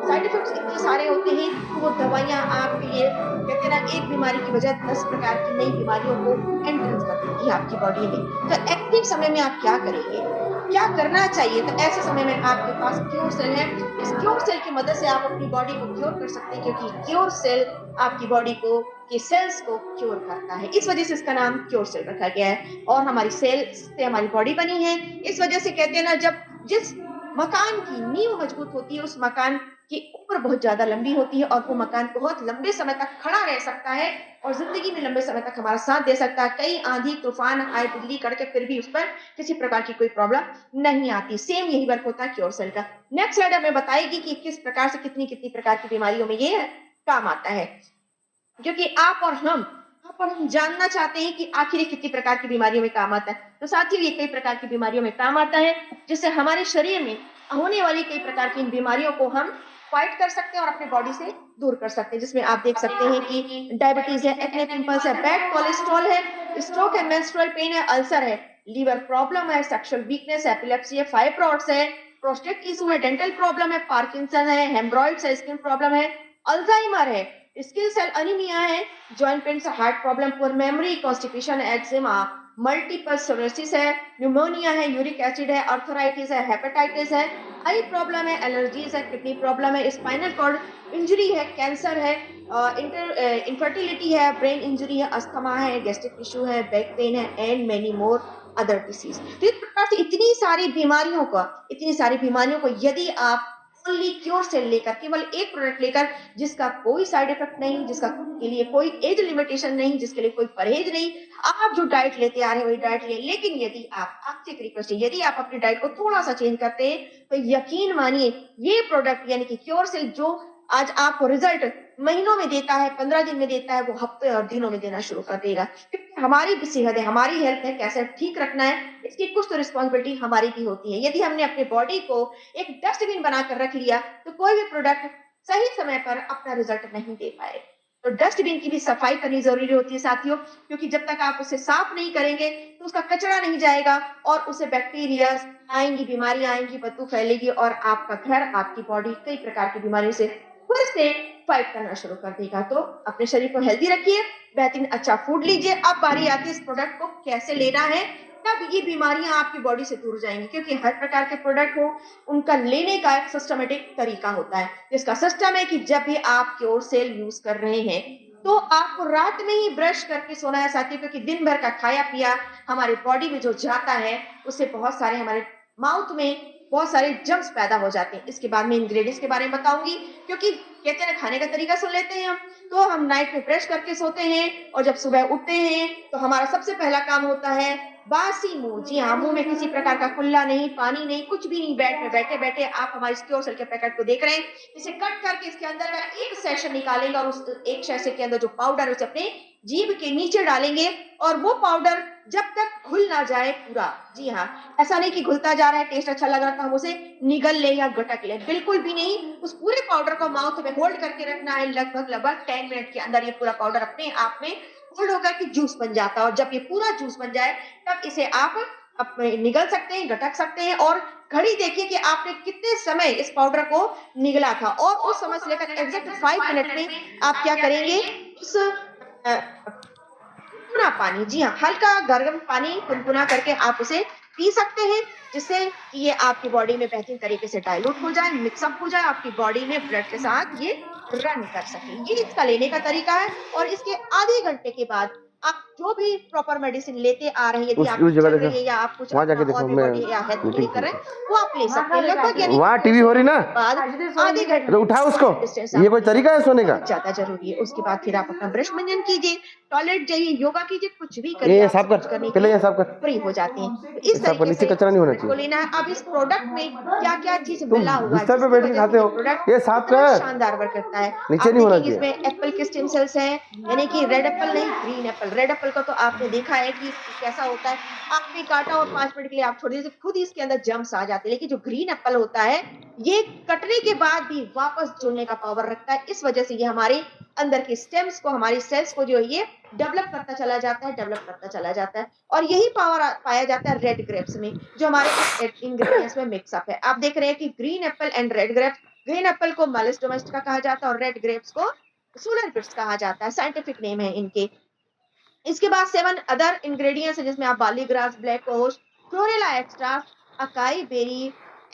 साइड इफेक्ट्स इतने सारे होते हैं। तो वो दवाइयां आपके लिए, कहते हैं ना, एक बीमारी की वजह 10 प्रकार की नई बीमारियों को एंट्रेंस कर देती है आपकी बॉडी में। तो एक्टिव समय में आप क्या करेंगे, क्या करना चाहिए? तो ऐसे समय में आपके पास क्योर सेल है। इस क्योर सेल की मदद से आप अपनी बॉडी को क्योर कर सकते हैं, क्योंकि क्योर सेल आपकी बॉडी को के सेल्स को क्योर करता है। इस वजह से इसका नाम क्योर सेल रखा गया है। और हमारी सेल से हमारी बॉडी बनी है। इस वजह से कहते हैं ना, जब जिस मकान की नींव मजबूत होती है, उस मकान की ऊपर बहुत ज्यादा लंबी होती है, और वो मकान बहुत लंबे समय तक खड़ा रह सकता है और जिंदगी में लंबे समय तक हमारा साथ दे सकता है। कई आंधी तूफान आए, बिजली कड़के, फिर भी उस पर किसी प्रकार की कोई प्रॉब्लम नहीं आती। सेम यही वर्क होता है क्योर सेल का। नेक्स्ट स्लाइड हमें बताएगी कि किस प्रकार से कितनी कितनी प्रकार की बीमारियों में ये काम आता है, क्योंकि आप और हम जानना चाहते हैं कि आखिर कितनी प्रकार की बीमारियों में काम आता है। तो साथियों, ये कई प्रकार की बीमारियों में काम आता है, जिससे हमारे शरीर में होने वाली कई प्रकार की इन बीमारियों को हम फाइट कर सकते हैं और अपने बॉडी से दूर कर सकते हैं, जिसमें आप देख सकते हैं कि डायबिटीज है, एक्ने पिंपल्स है, बैड कोलेस्ट्रॉल है, स्ट्रोक है, मेंस्ट्रुअल पेन है, अल्सर है, लीवर प्रॉब्लम है, सेक्सुअल वीकनेस है, एपिलेप्सी है, फाइब्रॉइड्स है, प्रोस्टेट इशू है, डेंटल प्रॉब्लम है, पार्किंसन है, हेमरॉइड्स है, स्किन प्रॉब्लम है, अल्जाइमर है, स्किल सेल अनीमिया है, जॉइंट पेन है, heart problem, poor memory, constipation है, एक्जिमा, मल्टीपल स्क्लेरोसिस है, न्यूमोनिया है, यूरिक एसिड है, आर्थराइटिस है, हेपेटाइटिस है, आई प्रॉब्लम है, एलर्जीज है, किडनी प्रॉब्लम है, स्पाइनल कॉर्ड इंजरी है, कैंसर है, इनफर्टिलिटी है, ब्रेन इंजरी है, अस्थमा है, गैस्ट्रिक इशू है, बैक पेन है, and many more other disease. तो इस प्रकार से इतनी सारी बीमारियों को यदि आप ओनली क्योर से लेकर, केवल एक प्रोडक्ट लेकर, जिसका कोई साइड इफेक्ट नहीं, जिसका के लिए कोई एज लिमिटेशन नहीं, जिसके लिए कोई परहेज नहीं, आप जो डाइट लेते आ रहे हैं वही डाइट ले। लेकिन यदि आप, आपसे एक रिक्वेस्ट है, यदि आप अपनी डाइट को थोड़ा सा चेंज करते हैं तो यकीन मानिए ये प्रोडक्ट यानी कि क्योर सेल जो आज आपको रिजल्ट महीनों में देता है, 15 दिन में देता है, वो हफ्ते और दिनों में देना शुरू कर देगा। क्योंकि हमारी भी सेहत है, हमारी हेल्थ है, कैसे ठीक रखना है, इसकी कुछ तो रिस्पॉन्सिबिलिटी हमारी भी होती है। यदि हमने अपने बॉडी को एक डस्टबिन बनाकर रख लिया तो कोई भी प्रोडक्ट सही समय पर अपना रिजल्ट नहीं दे पाए। तो डस्टबिन की भी सफाई करनी जरूरी होती है साथियों, क्योंकि जब तक आप उसे साफ नहीं करेंगे तो उसका कचरा नहीं जाएगा और उसे बैक्टीरिया आएंगी, बीमारियां आएंगी, बदबू फैलेगी और आपका घर, आपकी बॉडी कई प्रकार की बीमारियों से फिर से फाइट करना शुरू कर देगा। तो अपने शरीर को हेल्दी रखिए, बेहतरीन अच्छा फूड लीजिए। अब बारी आती है इस प्रोडक्ट को कैसे लेना है, तब ये बीमारियां आपकी बॉडी से दूर जाएंगी। क्योंकि हर प्रकार के प्रोडक्ट हो, उनका लेने का एक सिस्टमेटिक तरीका होता है। इसका सिस्टम है कि जब भी आप क्योर सेल यूज कर रहे हैं तो आपको रात में ही ब्रश करके सोना है साथियों, क्योंकि दिन भर का खाया पिया हमारे बॉडी में जो जाता है उससे बहुत सारे हमारे माउथ में बहुत सारे जर्म्स पैदा हो जाते हैं। इसके बाद में इंग्रेडिएंट्स के बारे में बताऊंगी, क्योंकि कहते हैं खाने का तरीका सुन लेते हैं हम नाइट में ब्रश करके सोते हैं और जब सुबह उठते हैं तो हमारा सबसे पहला काम होता है बासी मुंह। जी हाँ, मुंह में किसी प्रकार का कुल्ला नहीं, पानी नहीं, कुछ भी नहीं, बेड में बैठे बैठे आप हमारे क्योर सेल के पैकेट को देख रहे हैं, इसे कट करके इसके अंदर का एक सेशन निकालेंगे और उस एक सेशन के अंदर जो पाउडर है उसे अपने जीभ के नीचे डालेंगे और वो पाउडर जब तक घुल ना जाए पूरा, जी हाँ, ऐसा नहीं कि घुलता जा रहा है, टेस्ट अच्छा लग रहा था हम उसे निगल ले या गटक ले, बिल्कुल भी नहीं। उस पूरे पाउडर को माउथ में होल्ड करके रखना है। लगभग 10 मिनट के अंदर ये पूरा पाउडर अपने आप में होल्ड होकर के जूस बन जाता है और जब ये पूरा जूस बन जाए तब इसे आप अपने निगल सकते हैं, गटक सकते हैं और घड़ी देखिए कि आपने कितने समय इस पाउडर को निगला था और उस समय से लेकर एग्जैक्ट 5 मिनट में आप क्या करेंगे, उस गुनगुना पानी, जी हाँ, हल्का गर्म पानी गुनगुना करके आप उसे पी सकते हैं, जिससे कि ये आपकी बॉडी में बेहतरीन तरीके से डाइल्यूट हो जाए, मिक्सअप हो जाए, आपकी बॉडी में ब्लड के साथ ये रन कर सके। ये इसका लेने का तरीका है और इसके आधे घंटे के बाद आप जो भी प्रॉपर मेडिसिन लेते आ रहे हैं, यदि आप चल रही है या आप कुछ वहाँ जाके देखो, मैं या हेल्थ नहीं कर रहे वो आप ले सकते हैं। लगभग यानी वहाँ टीवी हो रही ना, बाद आधे घंटे तो उठाओ उसको, ये कोई तरीका है सोने का? ज्यादा जरूरी है। उसके बाद फिर आप अपना ब्रश मंजन कीजिए, टॉयलेट जाइए, योगा कीजिए, कुछ भी ये करिए, साफ कर, पहले ये साफ कर, फ्री हो जाते हैं। तो इस साफ कर, तरीके नीचे से कचरा नहीं होना को चाहिए। लेना है। अब इस प्रोडक्ट में क्या क्या चीज तुम मिला हुआ है बिस्तर पे जिसकी बैठ के वजह खाते से हो, प्रोडक्ट ये साफ इतना कर, शानदार वर्क करता है। नीचे आप नहीं होना देखेंगे चाहिए। इसमें एप्पल के स्टेम सेल्स हैं, यानी कि रेड एप्पल नहीं, ग्रीन एप्पल। रेड एप्पल का तो आपने देखा है कि कैसा होता है, आपने काटा और 5 मिनट के लिए आप छोड़ दीजिए, खुद ही इसके अंदर जर्म्स आ जाते हैं। लेकिन जो ग्रीन एप्पल होता है ये कटने के बाद भी वापस जुड़ने का पावर रखता है। इस वजह से ये हमारे अंदर के स्टेम्स को, हमारी सेल्स को जो है ये डेवलप करता चला जाता है और यही पावर पाया जाता है रेड ग्रेप्स में, जो हमारे इस इंग्रेडिएंट्स में मिक्सअप है। आप देख रहे हैं कि green Apple and red grapes, green Apple को मालिस डोमेस्टिका कहा जाता है और रेड ग्रेप्स को सोलर पिट्स कहा जाता है, साइंटिफिक नेम है इनके। इसके बाद 7 अदर इंग्रेडिएंट्स है जिसमें आप बाली ग्रास, ब्लैक ओश, chlorella extra, acai berry,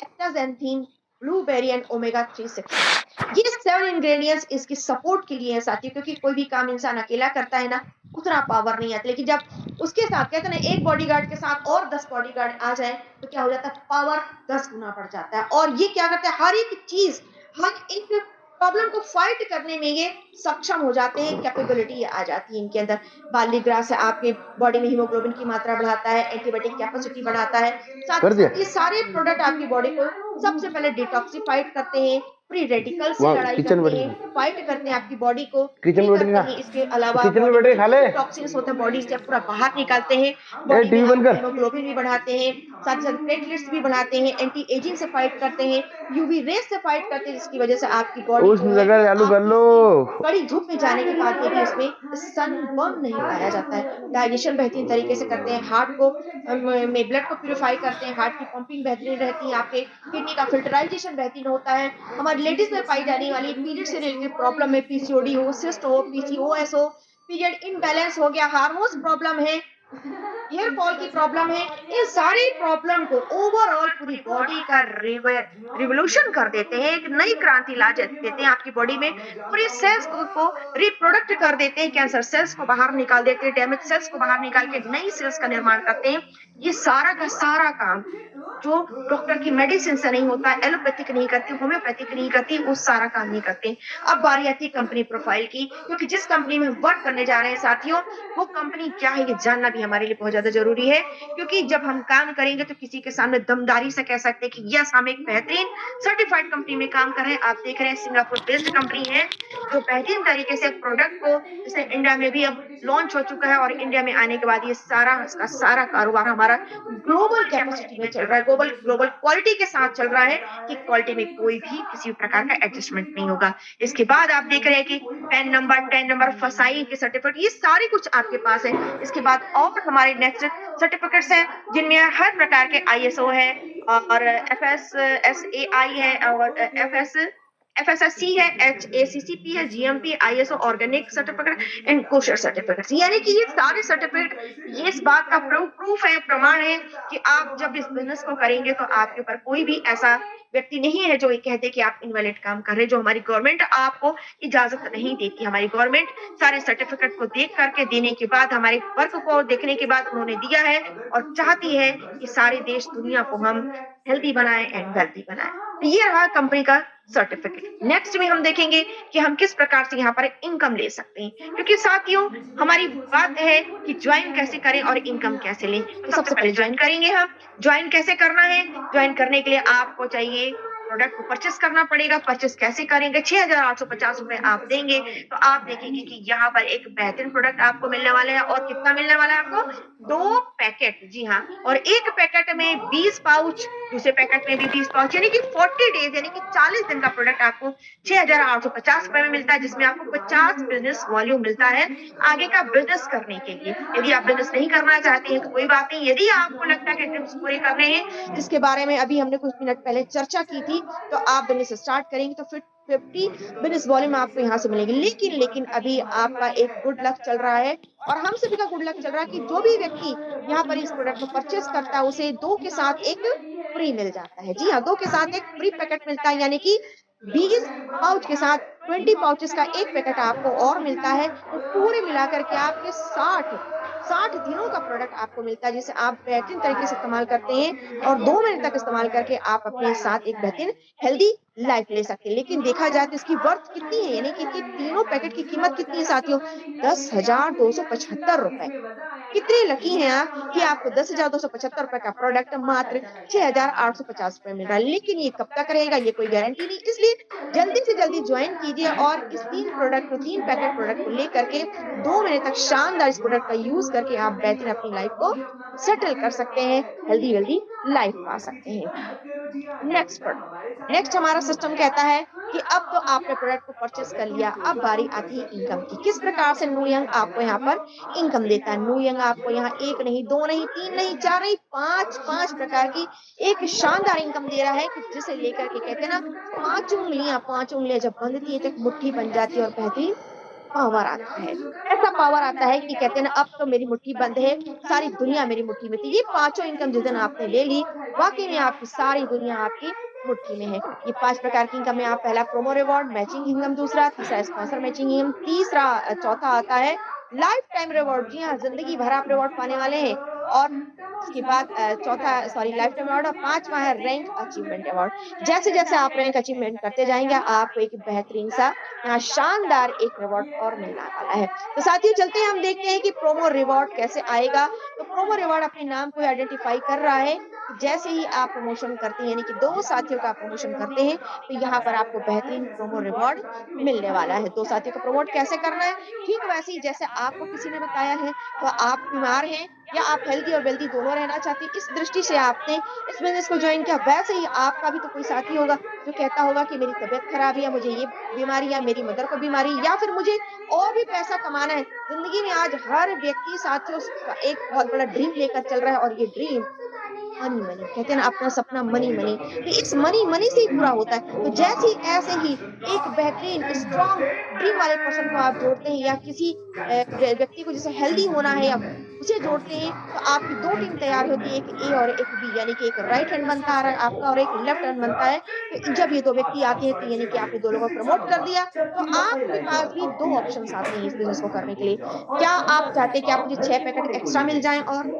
astaxanthin, blueberry and omega 3 6। ये 7 इंग्रेडिएंट्स इसकी सपोर्ट के लिए है साथियों, क्योंकि कोई भी काम इंसान अकेला करता है ना, उतना पावर नहीं आता। लेकिन जब उसके साथ कहते हैं ना, एक बॉडीगार्ड के साथ और 10 बॉडीगार्ड आ जाए तो क्या हो जाता है, पावर 10 गुना बढ़ जाता है। और ये क्या करता है, हर एक चीज, हर एक प्रॉब्लम को फाइट करने में ये सक्षम हो जाते हैं, कैपेबिलिटी आ जाती है इनके अंदर। बार्ली ग्रास है, आपके बॉडी में हीमोग्लोबिन की मात्रा बढ़ाता है, एंटीबायोटिक कैपेसिटी बढ़ाता है। साथ ही ये सारे प्रोडक्ट आपकी बॉडी को सबसे पहले डिटॉक्सिफाइड करते हैं, फ्री रेडिकल से वहाँ लड़ाई किचन करते बैठ हैं, फाइट करते हैं आपकी बॉडी को, किचन में किल बैठ के करते खा हैं। इसके अलावा किचन में बॉडी बैठ के खा ले में टॉक्सिन्स होते हैं बॉडी से पूरा बाहर निकालते हैं, ए बॉडी में टीवी बंद आपका कर हीमोग्लोबिन भी बढ़ाते हैं, साथ ही साथ प्लेटलेट्स भी बढ़ाते हैं, एंटी एजिंग से फाइट करते हैं, यूवी रेस से फाइट करते हैं, जिसकी वजह से आपकी बॉडी उस जो है जगह चालू कर लो आपकी कड़ी धूप में जाने के बाद भी उसमें सनबर्न नहीं पाया जाता है। डाइजेशन बेहतरीन तरीके से करते हैं, हार्ट को में ब्लड को प्यूरिफाई करते हैं, हार्ट की पंपिंग बेहतरीन रहती है, आपके किडनी का फिल्टराइजेशन बेहतरीन होता है। हमारी लेडीज में पाई जाने वाली पीरियड से रिलेटेड प्रॉब्लम में पीसीओडी हो, सिस्ट हो, पीसीओएस हो, पीरियड इनबैलेंस हो गया, हार्मोन्स प्रॉब्लम है, हेयर फॉल की प्रॉब्लम है, इन सारी प्रॉब्लम को ओवरऑल पूरी बॉडी का रिवोल्यूशन कर देते हैं, एक नई क्रांति ला देते हैं आपकी बॉडी में, पूरी सेल्स को रिप्रोडक्ट कर देते हैं, कैंसर सेल्स को बाहर निकाल देते हैं, डैमेज सेल्स को बाहर निकाल के नई सेल्स का निर्माण करते हैं। ये सारा का सारा काम जो डॉक्टर की मेडिसिन से नहीं होता, एलोपैथिक नहीं करती, होम्योपैथिक नहीं करती, वो सारा काम नहीं करते। अब बारी आती है कंपनी प्रोफाइल की, क्योंकि जिस कंपनी में हम वर्क करने जा रहे हैं साथियों, वो कंपनी क्या है ये जानना भी हमारे लिए बहुत ज्यादा जरूरी है, क्योंकि जब हम काम करेंगे तो किसी के सामने दमदारी से कह सकते हैं कि यस हम एक बेहतरीन सर्टिफाइड कंपनी में काम कर रहे हैं। आप देख रहे हैं सिंगापुर बेस्ड कंपनी है जो बेहतरीन तरीके से प्रोडक्ट को जिसे इंडिया में भी अब लॉन्च हो चुका है, और इंडिया में आने के बाद ये सारा इसका सारा कारोबार हमारा ग्लोबल कैपेसिटी में चल रहा है, ग्लोबल ग्लोबल क्वालिटी के साथ चल रहा है कि क्वालिटी में कोई भी किसी प्रकार का एडजस्टमेंट नहीं होगा। इसके बाद आप देख रहे हैं कि पैन नंबर 10 नंबर फसाई के सर्टिफिकेट, ये सारे कुछ आपके पास है। इसके बाद और हमारे नेक्स्ट सर्टिफिकेट्स हैं जिनमें हर प्रकार के आईएसओ है और एफएसएसएआई है और एफएसएससी है, एचएसीसीपी है, GMP, ISO organic certificate and kosher certificate, यानी कि ये सारे सर्टिफिकेट ये इस बात का प्रूफ है, प्रमाण है कि आप जब इस बिजनेस को करेंगे तो आपके ऊपर कोई भी ऐसा व्यक्ति नहीं है जो ये कहते कि आप इनवैलिड काम कर रहे हैं, जो हमारी गवर्नमेंट आपको इजाजत नहीं देती। हमारी गवर्नमेंट सारे सर्टिफिकेट को देख करके देने के बाद, हमारे वर्क को देखने के बाद उन्होंने दिया है और चाहती है कि सारे देश दुनिया को हम हेल्दी बनाए एंड वेल्थी बनाए। ये रहा कंपनी का सर्टिफिकेट। नेक्स्ट में हम देखेंगे कि हम किस प्रकार से यहाँ पर इनकम ले सकते हैं, क्योंकि साथियों हमारी बात है कि ज्वाइन कैसे करें और इनकम कैसे लें। तो सबसे पहले ज्वाइन करेंगे। हम ज्वाइन कैसे करना है? ज्वाइन करने के लिए आपको चाहिए प्रोडक्ट को परचेस करना पड़ेगा। परचेस कैसे करेंगे? 6,850 रुपए आप देंगे तो आप देखेंगे कि यहाँ पर एक बेहतरीन प्रोडक्ट आपको मिलने वाला है। और कितना मिलने वाला है आपको? 2 पैकेट, जी हाँ, और एक पैकेट में 20 पाउच, दूसरे पैकेट में भी 20 पाउच, यानी कि 40 डेज यानी कि 40 दिन का प्रोडक्ट आपको 6,850 रुपए में मिलता है, जिसमें आपको 50 बिजनेस वॉल्यूम मिलता है आगे का बिजनेस करने के लिए। यदि आप बिजनेस नहीं करना चाहते हैं तो कोई बात नहीं। यदि आपको लगता है कि टिप्स पूरे करने हैं, जिसके बारे में अभी हमने कुछ मिनट पहले चर्चा की थी, तो आप बिजनेस स्टार्ट करेंगे तो फिर 50 बिजनेस वॉल्यूम आपको यहाँ से मिलेगी। लेकिन अभी आपका एक गुड लक चल रहा है और हम सभी का गुड लक चल रहा है कि जो भी व्यक्ति यहाँ पर इस प्रोडक्ट को परचेस करता है उसे 2 के साथ एक फ्री मिल जाता है। जी हाँ, 2 के साथ एक फ्री पैकेट मिलता है, यानी कि 20 पाउच के साथ 20 पाउचेस का एक पैकेट आपको और मिलता है। तो पूरे मिलाकर के आपके 60 दिनों का प्रोडक्ट आपको मिलता है, जिसे आप बेहतरीन तरीके से इस्तेमाल करते हैं और 2 महीने तक इस्तेमाल करके आप अपने साथ एक बेहतरीन हेल्दी लाइफ ले सकते हैं। लेकिन देखा जाए तो इसकी वर्थ कितनी है, यानी कि इनकी तीनों पैकेट की कीमत कितनी है साथियों? 10,275 रुपए। कितने लकी हैं आप कि आपको 10,275 रुपए का प्रोडक्ट मात्र 6,850 रुपए मिल रहा है। लेकिन ये कब तक रहेगा ये कोई गारंटी नहीं, इसलिए जल्दी से जल्दी ज्वाइन कीजिए और इस 3 पैकेट प्रोडक्ट को लेकर के 2 महीने तक शानदार इस प्रोडक्ट का यूज करके आप बेहतरीन अपनी लाइफ को सेटल कर सकते हैं, हेल्दी लाइफ पा सकते हैं। नेक्स्ट हमारा सिस्टम कहता है कि अब तो आपने प्रोडक्ट को परचेस कर लिया, अब बारी आती है इनकम की। किस प्रकार से न्यू यंग आपको यहाँ पर इनकम देता है? न्यू यंग आपको यहाँ 1 नहीं, 2 नहीं, 3 नहीं, 4 नहीं, 5 प्रकार की एक शानदार इनकम दे रहा है कि जिसे लेकर के कहते हैं ना, 5 उंगलियां जब बंधती है तो एक मुट्ठी बन जाती है और बेहतरीन पावर आता है। ऐसा पावर आता है कि कहते हैं ना, अब तो मेरी मुट्ठी बंद है, सारी दुनिया मेरी मुट्ठी में थी। ये 5 इनकम जिस दिन आपने ले ली, वाकई में आपकी सारी दुनिया आपकी मुट्ठी में है। ये 5 प्रकार की इनकम में आप पहला प्रोमो रिवॉर्ड मैचिंग इनकम, दूसरा तीसरा स्पॉन्सर मैचिंग इनकम, तीसरा चौथा आता है लाइफ टाइम रिवॉर्ड। जी हाँ, जिंदगी भर आप रिवॉर्ड पाने वाले हैं। और इसके बाद लाइफ टाइम अवार्ड, और 5वां है रैंक अचीवमेंट अवार्ड। जैसे जैसे आप रैंक अचीवमेंट करते जाएंगे आपको एक बेहतरीन सा यहाँ शानदार एक रिवॉर्ड और मिलने वाला है। तो साथियों चलते हैं, हम देखते हैं कि प्रोमो रिवॉर्ड कैसे आएगा। तो प्रोमो रिवॉर्ड अपने नाम को आइडेंटिफाई कर रहा है जैसे ही आप प्रमोशन करते हैं, यानी कि 2 साथियों का प्रमोशन करते हैं, तो यहाँ पर आपको बेहतरीन प्रोमो रिवॉर्ड मिलने वाला है। 2 साथियों को प्रमोट कैसे करना है? ठीक वैसे ही जैसे आपको किसी ने बताया है, तो आप बीमार हैं या आप हेल्दी और वेल्दी दोनों रहना चाहती हैं, इस दृष्टि से आपने इस बिज़नेस को जॉइन किया। वैसे ही आपका भी तो कोई साथी होगा, जो कहता होगा कि मेरी तबीयत खराब है या मुझे ये बीमारी है, मेरी मदर को बीमारी है या फिर मुझे और भी पैसा कमाना है। ज़िंदगी में आज हर व्यक्ति साथियों का एक बहुत बड़ा ड्रीम लेकर चल रहा है और ये ड्रीम मनी मनी कहते हैं ना, अपना सपना मनी मनी, तो इस मनी मनी से ही पूरा होता है। तो जैसे ही ऐसे ही एक बेहतरीन स्ट्रॉन्ग ड्रीम वाले पर्सन को आप जोड़ते हैं या किसी व्यक्ति को जैसे हेल्दी होना है या उसे जोड़ते हैं, तो आपकी 2 टीम तैयार होती है, एक ए और एक बी, यानी कि एक राइट हैंड बनता है आपका और एक लेफ्ट हैंड बनता है। तो जब ये 2 व्यक्ति आते हैं, तो यानी कि आपने 2 लोगों को प्रमोट कर दिया, तो आपके पास भी 2 ऑप्शंस आते हैं इस बिज़नेस को करने के लिए। क्या आप चाहते हैं कि आप मुझे 6 पैकेट एक्स्ट्रा मिल जाएँ और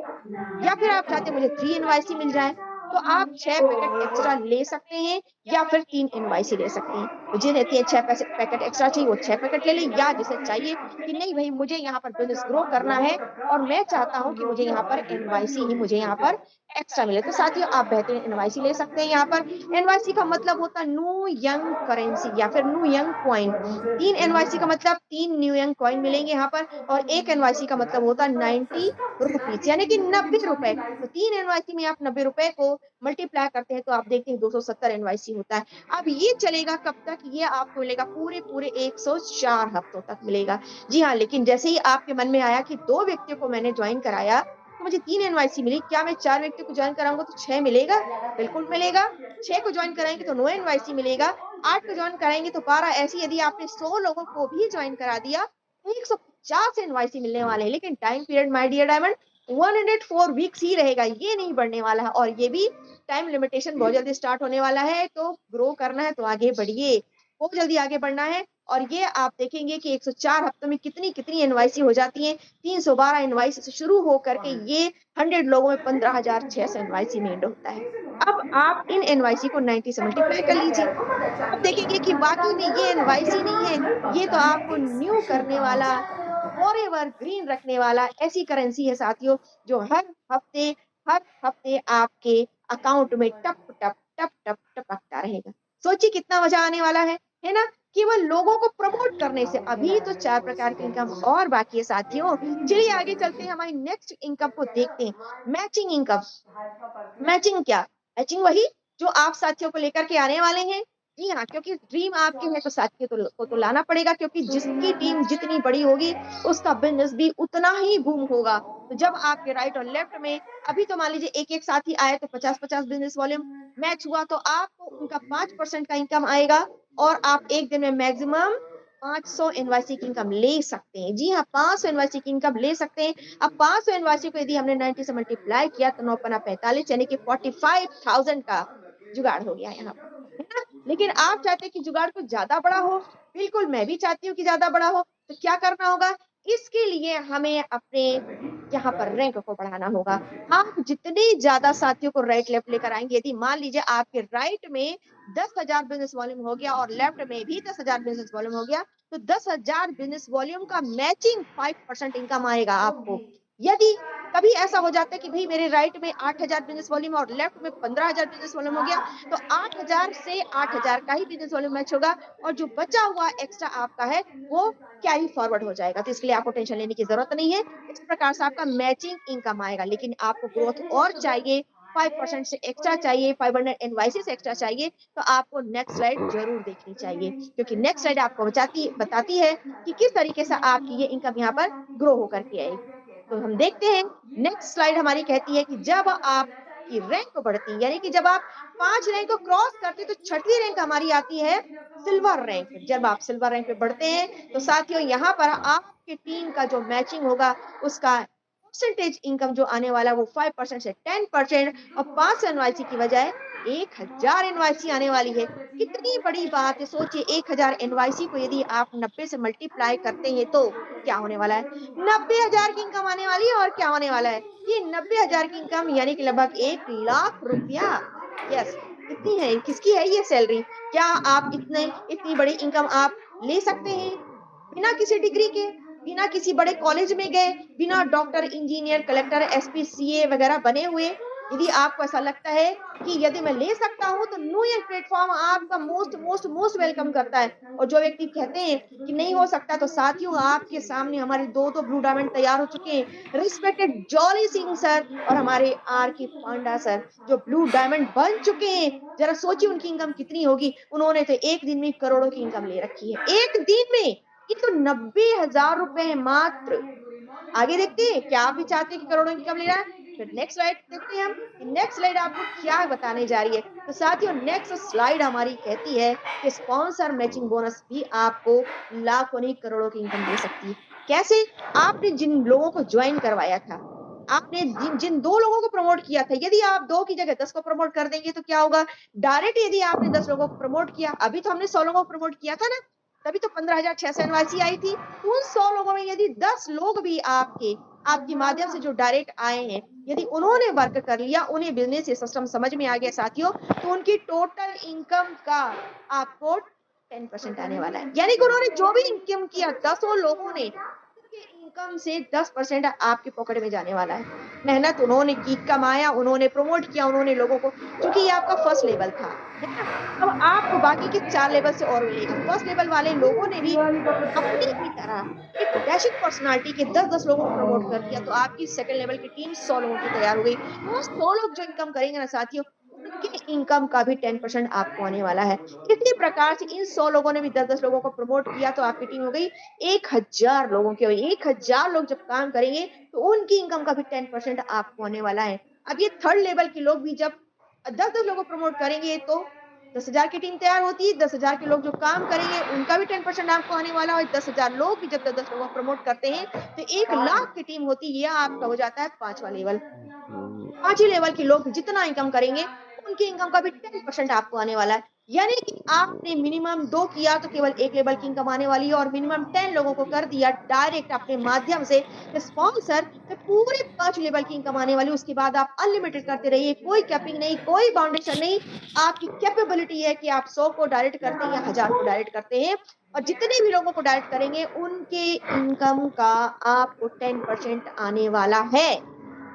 या फिर आप चाहते हैं मुझे 3 एनवाईसी मिल जाए, तो आप 6 पैकेट एक्स्ट्रा ले सकते हैं या फिर 3 एनवाईसी ले सकते हैं। तो जिन्हें 6 पैसे पैकेट एक्स्ट्रा चाहिए वो 6 पैकेट ले लें, या जिसे चाहिए कि नहीं भई मुझे यहाँ पर बिज़नेस ग्रो करना है और मैं चाहता हूँ कि मुझे यहाँ पर एनवाईसी ही मुझे यहाँ पर एक्स्ट्रा मिले। तो साथियों आप बेहतरीन एनवाईसी ले सकते हैं यहाँ पर। एनवाईसी का मतलब होता है न्यू यंग करेंसी या फिर न्यू यंग कॉइन। 3 एनवाईसी का मतलब 3 न्यू यंग कॉइन मिलेंगे यहाँ पर और 1 एनवाईसी का मतलब होता है 90 रुपीज़ यानी कि 90 रुपए। तो 3 एनवाईसी में आप 90 रुपए को मल्टीप्लाई करते हैं तो आप देखते हैं 270 एनवाईसी होता है। अब ये चलेगा कब तक? ये आपको मिलेगा पूरे 104 हफ्तों तक मिलेगा। जी हाँ, लेकिन जैसे ही आपके मन में आया कि 2 व्यक्तियों को मैंने जॉइन कराया, तो मुझे 3 एनवाईसी मिली, क्या मैं 4 व्यक्तियों को जॉइन कराऊँगा तो 6 मिलेगा? बिल्कुल मिलेगा। 6 को जॉइन कराएँगे तो 9 एनवाईसी मिलेगा, 8 को जॉइन कराएँगे तो 12, ऐसे यदि आपने 100 लोगों को भी जॉइन करा दिया, तो 150 एनवाईसी मिलने वाले हैं। लेकिन time period my dear diamond 104 weeks ही रहेगा, ये नहीं बढ़ने वाला है और ये भी टाइम लिमिटेशन बहुत जल्दी स्टार्ट होने वाला है। तो ग्रो करना है तो आगे बढ़िए, बहुत जल्दी आगे बढ़ना है और ये आप देखेंगे कि 104 हफ्तों में कितनी एनवाईसी हो जाती है। 312 एनवाईसी से शुरू होकर के ये 100 लोगों में 15,600 एनवाईसी में एंड होता है। अब आप इन एनवाईसी को 90 से मल्टीप्लाई कर लीजिए। अब देखेंगे कि वाक़ई में ये एनवाईसी नहीं है, ये तो आपको न्यू करने वाला, फॉरएवर ग्रीन रखने वाला ऐसी करेंसी है साथियों, जो हर हफ्ते आपके अकाउंट में टप टपकता रहेगा। सोचिए कितना मज़ा आने वाला है ना? केवल लोगों को प्रमोट करने से। अभी तो 4 प्रकार की इनकम और बाकी है साथियों। चलिए आगे चलते हैं, हमारी नेक्स्ट इनकम को देखते हैं, मैचिंग इनकम। मैचिंग क्या? मैचिंग वही जो आप साथियों को लेकर के आने वाले हैं। जी हाँ, क्योंकि ड्रीम आपके है तो साथियों को तो लाना पड़ेगा, क्योंकि जिसकी टीम जितनी बड़ी होगी, उसका बिज़नेस भी उतना ही बूम होगा। तो जब आपके राइट और लेफ्ट में अभी तो मान लीजिए एक-एक साथी आए तो 50-50 बिज़नेस वॉल्यूम मैच हुआ, तो आपको उनका 5% का इनकम आएगा और आप एक दिन में मैक्सिमम 500 एनवाईसी की इनकम ले सकते हैं। जी हाँ, 500 एनवाईसी की इनकम ले सकते हैं। अब 500 एनवाईसी को यदि हमने 90 से मल्टीप्लाई किया तो 9 पन्ना 45 यानी कि 45,000 का जुगाड़ हो गया यहाँ पर, है ना? लेकिन आप चाहते हैं कि जुगाड़ कुछ ज़्यादा बड़ा हो, बिल्कुल मैं भी चाहती हूँ कि ज़्यादा बड़ा हो, तो क्या करना होगा? इसके लिए हमें अपने यहाँ पर रैंक को बढ़ाना होगा। आप जितने ज़्यादा साथियों को राइट लेफ्ट लेकर आएँगे, यदि मान लीजिए आपके राइट में 10,000 बिज़नेस वॉल्यूम हो गया और लेफ्ट में भी 10,000 बिज़नेस वॉल्यूम हो गया, तो 10,000 बिज़नेस वॉल्यूम का मैचिंग 5% इनकम आएगा आपको। यदि कभी ऐसा हो जाता है कि भई मेरे राइट में 8,000 बिज़नेस वॉल्यूम और लेफ्ट में 15,000 बिज़नेस वॉल्यूम हो गया, तो 8,000 से 8,000 का ही बिज़नेस वॉल्यूम मैच होगा और जो बचा हुआ एक्स्ट्रा आपका है, वो कैरी फॉरवर्ड हो जाएगा। तो इसके लिए आपको टेंशन लेने की ज़रूरत नहीं है। इस प्रकार से आपका मैचिंग इनकम आएगा, लेकिन आपको ग्रोथ और चाहिए, 5% से एक्स्ट्रा चाहिए, 500 एनवाईसी से एक्स्ट्रा चाहिए, तो आपको नेक्स्ट स्लाइड ज़रूर देखनी चाहिए, क्योंकि नेक्स्ट स्लाइड आपको बताती है कि किस तरीके से आपकी ये इनकम यहाँ पर ग्रो होकर के आएगी। तो हम देखते हैं, नेक्स्ट स्लाइड हमारी कहती है कि जब आपकी रैंक बढ़ती है, यानी कि जब आप 5 रैंक को क्रॉस करते हैं, तो छठी रैंक हमारी आती है सिल्वर रैंक। जब आप सिल्वर रैंक पे बढ़ते हैं, तो साथियों यहाँ पर आपकी टीम का जो मैचिंग होगा, उसका परसेंटेज इनकम जो आने वाला है वो 5% से 10% और 500 एनवाईसी की बजाय 1,000 एनवाईसी आने वाली है। कितनी बड़ी बात है, सोचिए 1,000 एनवाईसी को यदि आप 90 से मल्टीप्लाई करते हैं तो क्या होने वाला है? 90,000 की इनकम आने वाली है और क्या होने वाला है? ये 90,000 की इनकम यानी कि लगभग 1 लाख रुपया। यस, कितनी है? किसकी है ये सैलरी? क्या आप इतनी बड़ी इनकम आप ले सकते हैं? बिना किसी डिग्री के, बिना किसी बड़े कॉलेज में गए, बिना doctor, engineer, collector, SP, CA वगैरह बने हुए, यदि आपको ऐसा लगता है कि यदि मैं ले सकता हूँ तो न्यू ईयर प्लेटफॉर्म आपका मोस्ट मोस्ट मोस्ट वेलकम करता है। और जो व्यक्ति कहते हैं कि नहीं हो सकता, तो साथियों आपके सामने हमारे 2 ब्लू डायमंड तैयार हो चुके हैं। रिस्पेक्टेड जॉली सिंह सर और हमारे आर के पांडा सर जो ब्लू डायमंड बन चुके हैं। जरा सोचिए उनकी इनकम कितनी होगी। उन्होंने तो एक दिन में करोड़ों की इनकम ले रखी है। एक दिन में ये तो 90,000 रुपए है मात्र। आगे देखते हैं क्या आप भी चाहते हैं कि करोड़ों की इनकम ले रहा है। फिर नेक्स्ट स्लाइड देखते हैं हम कि नेक्स्ट स्लाइड आपको क्या बताने जा रही है। तो साथियों नेक्स्ट स्लाइड हमारी कहती है कि स्पॉन्सर मैचिंग बोनस भी आपको लाखों नहीं करोड़ों की इनकम दे सकती है। कैसे? आपने जिन लोगों को ज्वाइन करवाया था, आपने जिन जिन 2 लोगों को प्रमोट किया था, यदि आप 2 की जगह 10 को प्रमोट कर देंगे तो क्या होगा? डायरेक्ट यदि आपने 10 लोगों को प्रमोट किया, अभी तो हमने 100 लोगों को प्रमोट किया था ना, तभी तो 15,600 एनवाईसी आई थी। तो उन 100 लोगों में यदि 10 लोग भी आपके माध्यम से जो डायरेक्ट आए हैं, यदि उन्होंने वर्क कर लिया, उन्हें बिज़नेस ये सिस्टम समझ में आ गया साथियों, तो उनकी टोटल इनकम का आपको 10% आने वाला है। यानी कि उन्होंने जो भी इनकम किया 10 लोगों ने, उनके इनकम से 10% आपके पॉकेट में जाने वाला है। मेहनत उन्होंने की, कमाया, उन्होंने प्रमोट किया, उन्होंने लोगों को, क्योंकि ये आपका फर्स्ट लेवल था, है ना? अब आपको बाकी के 4 लेवल से और मिलेगा। फर्स्ट लेवल वाले लोगों ने भी अपनी ही तरह एक डैशिंग पर्सनालिटी के 10-10 लोगों को प्रमोट कर दिया, तो आपकी सेकंड लेवल की टीम 100 लोगों की तैयार हो गई। वो 100 लोग जो इनकम करेंगे ना साथियों, उनके इनकम का भी 10% आपको आने वाला है। इसी प्रकार से इन 100 लोगों ने भी 10-10 लोगों को प्रमोट किया, तो आपकी टीम हो गई 1000 लोगों की। 1000 लोग जब काम करेंगे तो उनकी इनकम का भी 10% आपको आने वाला है। अब ये थर्ड लेवल के लोग भी जब 10-10 लोगों को प्रमोट करेंगे तो 10,000 की टीम तैयार होती है। 10,000 के लोग जो काम करेंगे उनका भी 10% आपको आने वाला है। और 10,000 लोग भी जब 10-10 लोगों को प्रमोट करते हैं तो 1,00,000 की टीम होती है। यह आपका हो जाता है 5वां लेवल। 5वें लेवल के लोग जितना इनकम करेंगे, उनकी इनकम का भी 10% आपको आने वाला है। यानी कि आपने मिनिमम 2 किया तो केवल 1 लेवल की इनकम आने वाली है, और मिनिमम 10 लोगों को कर दिया डायरेक्ट अपने माध्यम से स्पॉन्सर, तो पूरे 5 लेवल की इनकम आने वाली है। उसके बाद आप अनलिमिटेड करते रहिए, कोई कैपिंग नहीं, कोई बाउंडेशन नहीं। आपकी कैपेबिलिटी है कि आप 100 को डायरेक्ट करते हैं या 1000 को डायरेक्ट करते हैं, और जितने भी लोगों को डायरेक्ट करेंगे उनके इनकम का आपको 10% आने वाला है।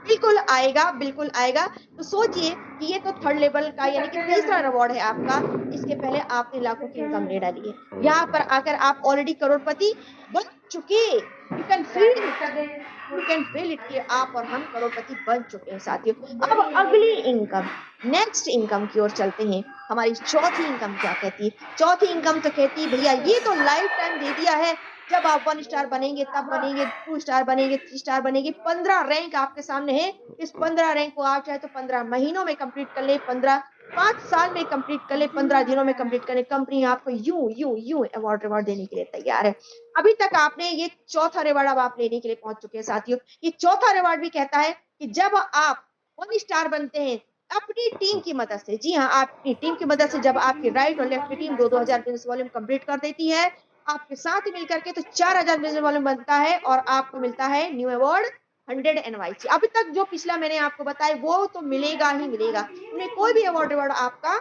बिल्कुल आएगा, बिल्कुल आएगा। तो सोचिए कि ये तो थर्ड लेवल का यानी कि तीसरा रिवॉर्ड है आपका। इसके पहले आपने लाखों की इनकम ले डाली है। यहाँ पर आकर आप ऑलरेडी करोड़पति बन चुके। You can feel it, you can feel it कि आप और हम करोड़पति बन चुके हैं साथियों। अब अगली इनकम, नेक्स्ट इनकम की ओर चलते हैं। हमारी चौथी इनकम क्या कहती है? चौथी इनकम तो कहती है भैया ये तो लाइफ टाइम दे दिया है। जब आप 1 स्टार बनेंगे तब बनेंगे, 2 स्टार बनेंगे, 3 स्टार बनेंगे। 15 रैंक आपके सामने है। इस 15 रैंक को आप चाहे तो 15 महीनों में कंप्लीट कर ले, 5 साल में कंप्लीट कर ले, 15 दिनों में कंप्लीट कर ले। कंपनी आपको यूं अवार्ड देने के लिए तैयार है। अभी तक आपने ये चौथा रिवॉर्ड अब आप लेने के लिए पहुंच चुके हैं साथियों। ये चौथा रिवॉर्ड भी कहता है कि जब आप 1 स्टार बनते हैं अपनी टीम की मदद से, जी हाँ, आपकी टीम की मदद से, जब आपकी राइट और लेफ्ट की टीम 2-2 हजार बिजनेस वॉल्यूम कंप्लीट कर देती है आपके साथ ही मिलकर के, तो 4,000 बिजनेस वॉल्यूम बनता है और आपको मिलता है न्यू अवार्ड 100 एनवाईसी। अभी तक जो पिछला मैंने आपको बताया वो तो मिलेगा ही मिलेगा, उन्हें कोई भी अवार्ड आपका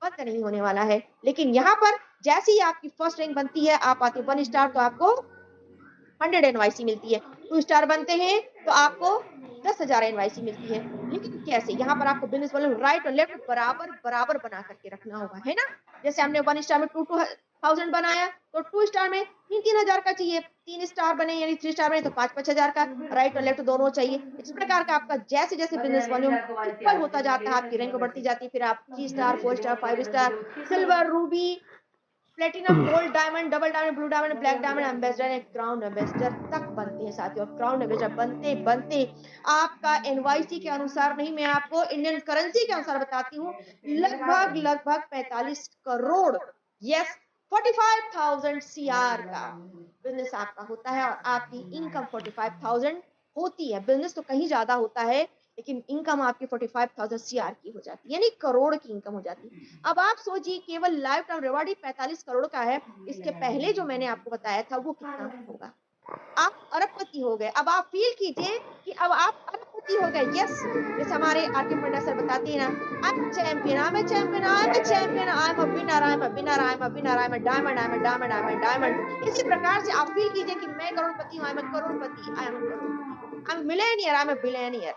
बंद नहीं होने वाला है। लेकिन यहाँ पर जैसे ही आपकी फर्स्ट रैंक बनती है, आप आते 1 स्टार, तो आपको 100 एनवाईसी मिलती है। 2 स्टार बनते हैं तो आपको 10,000 एनवाईसी मिलती है। लेकिन कैसे? यहाँ पर आपको बिजनेस वॉल्यूम राइट और लेफ्ट बराबर बना करके रखना होगा, है ना? जैसे हमने 1 स्टार में 2,000 बनाया, तो 2 स्टार में 3,000 का चाहिए। 3 स्टार बने यानी 3 स्टार बने तो 5,000 का, राइट और लेफ्ट दोनों चाहिए। इस प्रकार का आपका जैसे-जैसे बिजनेस वॉल्यूम ऊपर होता जाता है, आपकी रैंक बढ़ती जाती है। फिर आप 3 star, 4 star, 5 star, silver, Ruby, platinum, gold, diamond, double diamond, blue diamond, black diamond, ambassador and crown ambassador तक बनते हैं साथियों। क्राउन एम्बेसडर बनते आपका एनवाईसी के अनुसार नहीं, मैं आपको इंडियन करेंसी के अनुसार बताती हूँ, लगभग 45 करोड़, यस 45,000 सीआर का बिजनेस आपका होता है, और आपकी इनकम 45,000 होती है। बिजनेस तो कहीं ज्यादा होता है, लेकिन इनकम आपकी 45,000 सीआर की हो जाती है, यानी करोड़ की इनकम हो जाती है। अब आप सोचिए केवल लाइफ टाइम रिवॉर्ड ही 45 करोड़ का है। इसके पहले जो मैंने आपको बताया था वो कितना होगा? आप अरबपति हो गए। अब आप फील कीजिए कि अब आप अरबपति हो गए। यस, जैसे हमारे आरके पंडा सर बताते हैं ना, I am champion, I am a champion, I am a champion, I am a winner, I am a winner, I am a winner, I am a diamond, I am a diamond, I am a diamond. इसी प्रकार से आप feel कीजिए कि मैं करोड़पति हूँ, I am a Crorepati, I am a Crorepati, I am Millionaire, I am a billionaire.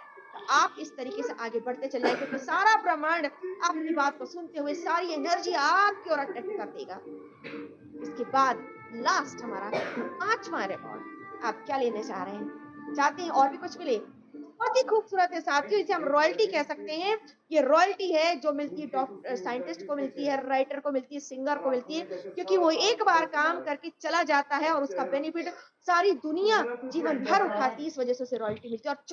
आप इस तरीके से आगे बढ़ते चले जाएं, क्योंकि सारा ब्रह्मांड आपकी बात को सुनते हुए सारी एनर्जी आपकी ओर अट्रैक्ट कर देगा। इसके बाद लास्ट हमारा 5वां रिवॉर्ड, आप क्या लेना चाह रहे हैं? चाहते हैं और भी कुछ मिले? बहुत ही खूबसूरत है साथियों, इसे हम रॉयल्टी कह सकते हैं। ये रॉयल्टी है जो मिलती है डॉक्टर साइंटिस्ट को मिलती है, राइटर को मिलती है, सिंगर को मिलती है, क्योंकि वो एक बार काम करके चला जाता है और उसका बेनिफिट सारी दुनिया जीवन भर उठाती है, इस वजह से उसे रॉयल्टी मिलती है। और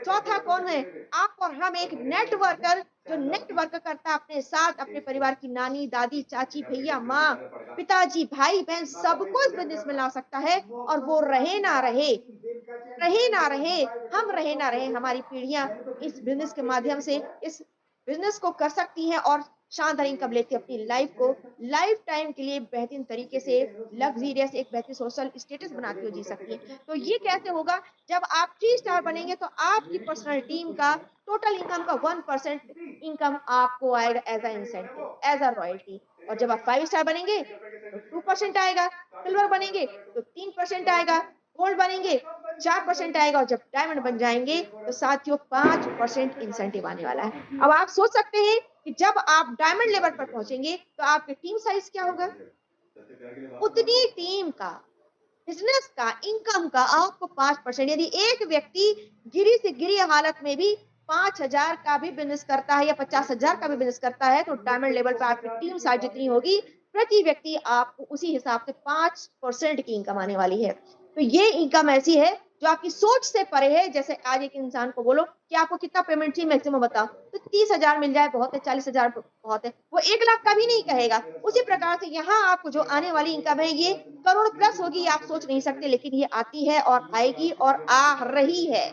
चौथा कौन है? आप और हम, एक नेटवर्कर जो नेटवर्क करता है अपने साथ, अपने परिवार की नानी, दादी, चाची, भैया, माँ, पिताजी, भाई, बहन, सबको इस बिजनेस में ला सकता है। और वो रहे ना रहे, हम रहे ना रहे, हमारी पीढ़ियां इस बिजनेस के माध्यम से इस बिजनेस को कर सकती हैं और शानदार इनकम लेती है, अपनी लाइफ को लाइफ टाइम के लिए बेहतरीन तरीके से लग्जरियस एक बेहतरीन सोशल स्टेटस बनाती हुई जी सकती है। तो ये कैसे होगा? जब आप 3 स्टार बनेंगे तो आपकी पर्सनल टीम का टोटल इनकम का 1% इनकम आपको आएगा as a incentive, as a royalty. और जब आप 5 स्टार बनेंगे तो 2% आएगा, सिल्वर बनेंगे तो 3% आएगा, गोल्ड बनेंगे 4% आएगा, और जब डायमंड बन जाएंगे तो साथियों 5% इंसेंटिव आने वाला है। अब आप सोच सकते हैं कि जब आप डायमंड लेवल पर पहुंचेंगे तो आपके टीम साइज क्या होगा? उतनी टीम का, बिजनेस का, इनकम का आपको 5%, यदि एक व्यक्ति गिरी से गिरी हालत में भी 5,000 का भी बिजनेस करता है या 50,000 का भी बिजनेस करता है, तो डायमंड लेवल पर आपकी टीम साइज जितनी होगी, प्रति व्यक्ति आपको उसी हिसाब से 5% की इनकम आने वाली है। तो ये इनकम ऐसी है जो आपकी सोच से परे है। जैसे आज एक इंसान को बोलो कि आपको कितना पेमेंट चाहिए मैक्सिमम बताओ, तो 30,000 मिल जाए बहुत है, 40,000 बहुत है, वो 1 लाख का भी नहीं कहेगा। उसी प्रकार से यहाँ आपको जो आने वाली इनकम है ये करोड़ प्लस होगी, आप सोच नहीं सकते, लेकिन ये आती है और आएगी और आ रही है।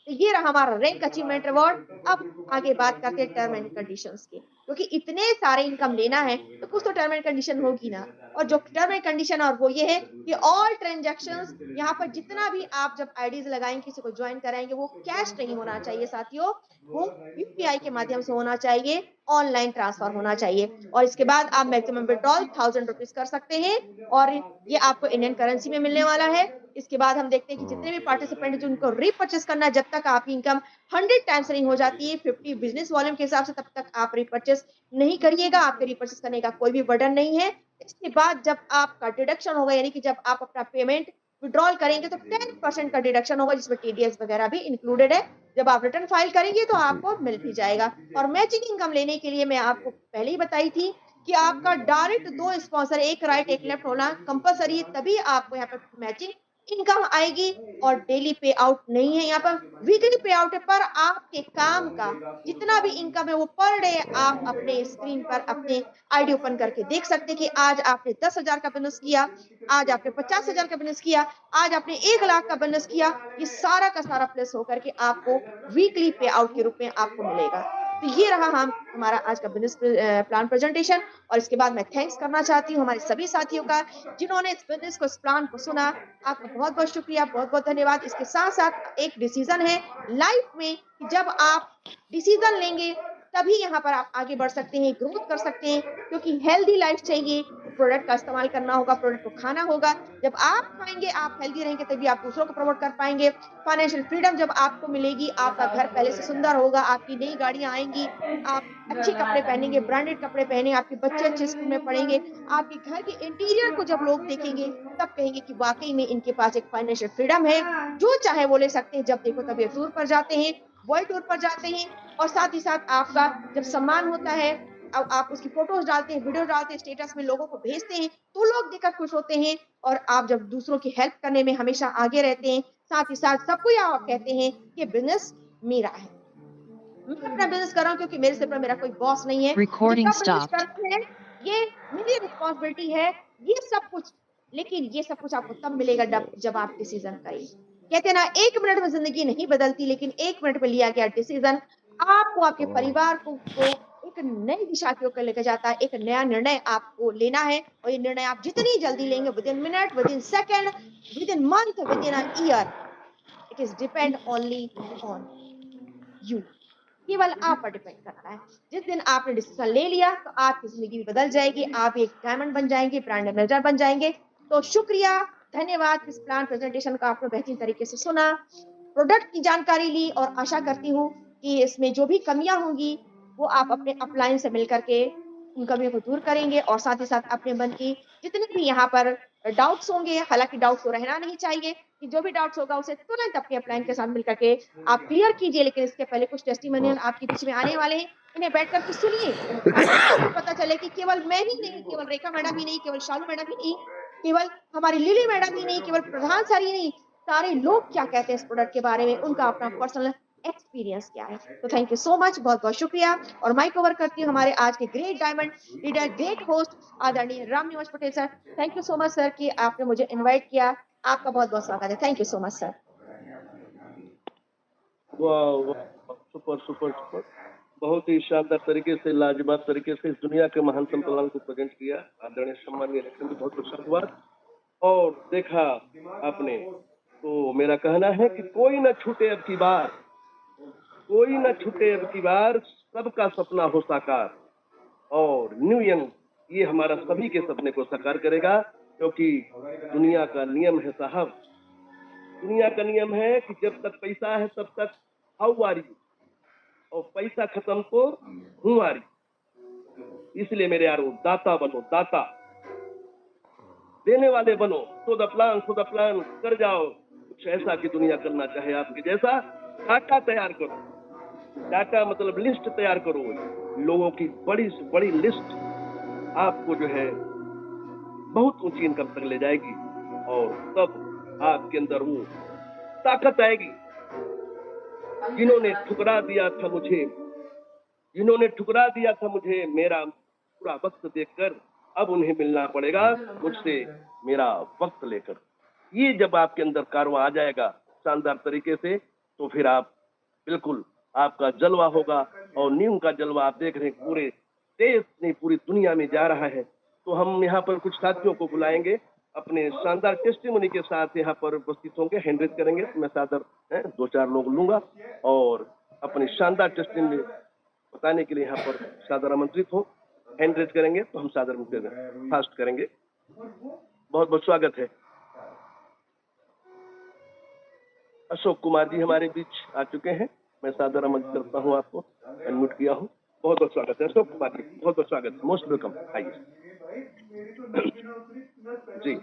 तो ये रहा हमारा रैंक अचीवमेंट रिवॉर्ड। अब आगे बात करते हैं टर्म एंड कंडीशंस की, क्योंकि इतने सारे इनकम लेना है तो कुछ तो टर्म एंड कंडीशन होगी ना। और जो टर्म एंड कंडीशन और वो ये है कि ऑल ट्रांजैक्शंस, यहाँ पर जितना भी आप जब आईडीज लगाएंगे, किसी को ज्वाइन कराएंगे, वो कैश नहीं होना चाहिए साथियों, वो यूपीआई के माध्यम से होना चाहिए, ऑनलाइन ट्रांसफर होना चाहिए। और इसके बाद आप मैक्सिमम विड्रॉल 1000 रुपीज कर सकते हैं और ये आपको इंडियन करेंसी में मिलने वाला है। इसके बाद हम देखते हैं कि जितने भी पार्टिसिपेंट हैं जिनको रीपर्चेस करना है, जब तक आपकी इनकम 100 टाइम्स नहीं हो जाती है 50 बिजनेस वॉल्यूम के हिसाब से, तब तक आप रीपर्चेस नहीं करिएगा। आपके रीपर्चेस करने का कोई भी बर्डन नहीं है। इसके बाद जब आपका डिडक्शन होगा, यानी कि जब आप अपना पेमेंट विड्रॉल करेंगे तो 10% का डिडक्शन होगा, जिसमें टीडीएस वगैरह भी इंक्लूडेड है। जब आप रिटर्न फाइल करेंगे तो आपको मिल भी जाएगा। और मैचिंग इनकम लेने के लिए मैं आपको पहले ही बताई थी कि आपका डायरेक्ट 2 स्पॉन्सर, एक राइट एक लेफ्ट होना कंपलसरी है, तभी आपको यहाँ पर मैचिंग इनकम आएगी। और डेली पे आउट नहीं है, यहाँ पर वीकली पे आउट है, पर आपके काम का जितना भी इनकम है वो पर डे आप अपने स्क्रीन पर अपने आईडी ओपन करके देख सकते हैं कि आज आपने 10,000 का बिजनेस किया, आज आपने 50,000 का बिजनेस किया, आज आपने 1 लाख का बिजनेस किया। ये सारा का सारा प्लस होकर के आपको वीकली पे आउट के रूप में आपको मिलेगा। तो ये रहा हमारा आज का बिजनेस प्लान प्रेजेंटेशन। और इसके बाद मैं थैंक्स करना चाहती हूँ हमारे सभी साथियों का जिन्होंने इस बिजनेस को, इस प्लान को सुना। आपका बहुत बहुत शुक्रिया, बहुत बहुत धन्यवाद। इसके साथ साथ एक डिसीजन है लाइफ में कि जब आप डिसीजन लेंगे तभी यहाँ पर आप आगे बढ़ सकते हैं, ग्रोथ कर सकते हैं, क्योंकि हेल्दी लाइफ चाहिए, प्रोडक्ट का इस्तेमाल करना होगा, प्रोडक्ट को खाना होगा। जब आप खाएंगे, आप हेल्दी रहेंगे, तभी आप दूसरों को प्रमोट कर पाएंगे। फाइनेंशियल फ्रीडम जब आपको मिलेगी, आपका घर पहले से सुंदर होगा, आपकी नई गाड़ियां आएंगी, आप अच्छे कपड़े पहनेंगे, ब्रांडेड कपड़े पहने, आपके बच्चे अच्छे स्कूल में पढ़ेंगे, आपके घर के इंटीरियर को जब लोग देखेंगे तब कहेंगे कि वाकई में इनके पास एक फाइनेंशियल फ्रीडम है, जो चाहे वो ले सकते हैं। जब देखो तभी टूर पर जाते हैं, वर्ल्ड टूर पर जाते हैं, और साथ ही साथ आपका जब सम्मान होता है, अब आप उसकी फोटोज डालते हैं, वीडियो डालते हैं, स्टेटस में लोगों को भेजते हैं, तो लोग देखकर खुश होते हैं। और आप जब दूसरों की हेल्प करने में हमेशा आगे रहते हैं, साथ ही साथ सबको ये आप कहते हैं कि बिजनेस मेरा है, मैं अपना बिजनेस कर रहा हूँ क्योंकि मेरे सिर पर मेरा कोई बॉस नहीं है, Recording जितना बिजनेस stopped. करना है ये मेरी रिस्पॉन्सिबिलिटी है, ये सब कुछ। लेकिन ये सब कुछ आपको तब मिलेगा जब आप डिसीजन करें। कहते हैं ना, 1 मिनट में जिंदगी नहीं बदलती, लेकिन 1 मिनट में लिया गया डिसीजन आपको, आपके परिवार को एक नई दिशा की ओर लेकर जाता है। एक नया निर्णय आपको लेना है, और ये निर्णय आप जितनी जल्दी लेंगे, with in minute, with in second, with in month, with in a year, it is depend only on you. केवल आप पर डिपेंड करना है। जिस दिन आपने डिसीजन ले लिया तो आपकी जिंदगी भी बदल जाएगी, आप एक डायमंड बन जाएंगे, ब्रांड मैनेजर बन जाएंगे। तो शुक्रिया, धन्यवाद। इस प्लान प्रेजेंटेशन को आपने बेहतरीन तरीके से सुना। प्रोडक्ट की जानकारी ली और आशा करती हूँ कि इसमें जो भी कमियाँ होंगी, वो आप अपने अपलाइन से मिल कर के उन कमियों को दूर करेंगे और साथ ही साथ अपने मन की जितने भी यहाँ पर डाउट्स होंगे, हालाँकि डाउट्स तो रहना नहीं चाहिए, कि जो भी डाउट्स होगा उसे तुरंत अपने अपलाइन के साथ मिल कर के आप क्लियर कीजिए। लेकिन इसके पहले कुछ टेस्टिमोनियल आपके बीच में आने वाले हैं, इन्हें बैठ कर के सुनिए, ताकि आपको पता चले कि केवल मैं ही नहीं, केवल रेखा मैडम ही नहीं, केवल शालू मैडम ही नहीं, केवल हमारी लिली मैडम ही नहीं, केवल प्रधान सर ही नहीं, सारे लोग क्या कहते हैं इस प्रोडक्ट के बारे में, उनका अपना पर्सनल एक्सपीरियंस क्या है। तो थैंक यू सो मच, बहुत-बहुत शुक्रिया और माइक ओवर करती हूँ हमारे आज के great diamond leader, great host आदरणीय Ram Niwas Patel sir. Thank you so much sir कि आपने मुझे इनवाइट किया। आपका बहुत-बहुत स्वागत है। Thank you so much sir. वाह वाह, सुपर सुपर सुपर, बहुत ही शानदार तरीके से, लाजवाब तरीके से इस दुनिया के महान संतुलन को प्रेजेंट किया। आदरणीय सम्मानीय इलेक्शन बहुत बहुत धन्यवाद। और देखा आपने, तो मेरा कहना है कि कोई न छूटे अब की बार, कोई न छूटे अब की बार, सबका सपना हो साकार। और न्यू यंग ये हमारा सभी के सपने को साकार करेगा, क्योंकि दुनिया का नियम है साहब, दुनिया का नियम है कि जब तक पैसा है तब तक हाउ आर यू, और पैसा खत्म तो हूँ आर यू। इसलिए मेरे यारो, दाता बनो, दाता देने वाले बनो। सो द प्लान कर जाओ कुछ ऐसा कि दुनिया करना चाहे आपके जैसा। डाटा तैयार करो, डाटा मतलब लिस्ट तैयार करो, लोगों की बड़ी से बड़ी लिस्ट आपको जो है बहुत ऊंची इनकम तक ले जाएगी। और तब आपके अंदर वो ताकत आएगी। जिन्होंने ठुकरा दिया था मुझे, जिन्होंने ठुकरा दिया था मुझे मेरा पूरा वक्त देखकर, अब उन्हें मिलना पड़ेगा मुझसे मेरा वक्त लेकर। ये जब आपके अंदर कारवां आ जाएगा शानदार तरीके से, तो फिर आप बिल्कुल, आपका जलवा होगा। और न्यू का जलवा आप देख रहे हैं पूरे देश नहीं पूरी दुनिया में जा रहा है। तो हम यहाँ पर कुछ साथियों को बुलाएंगे, अपने शानदार टेस्टिमोनी के साथ यहाँ पर उपस्थित होंगे, हैंडरेज करेंगे। मैं सादर 2-4 लोग लूंगा और अपनी शानदार टेस्टिमोनी बताने के लिए यहाँ पर सादर आमंत्रित हो, हैंडरेज करेंगे तो हम सादर फास्ट करेंगे। बहुत बहुत स्वागत है। अशोक कुमार जी हमारे बीच आ चुके हैं, मैं सादर आमंत्रित करता हूँ, आपको अनम्यूट किया हूँ। बहुत बहुत स्वागत है अशोक कुमार जी, बहुत बहुत स्वागत है, मोस्ट वेलकम। आइए जी।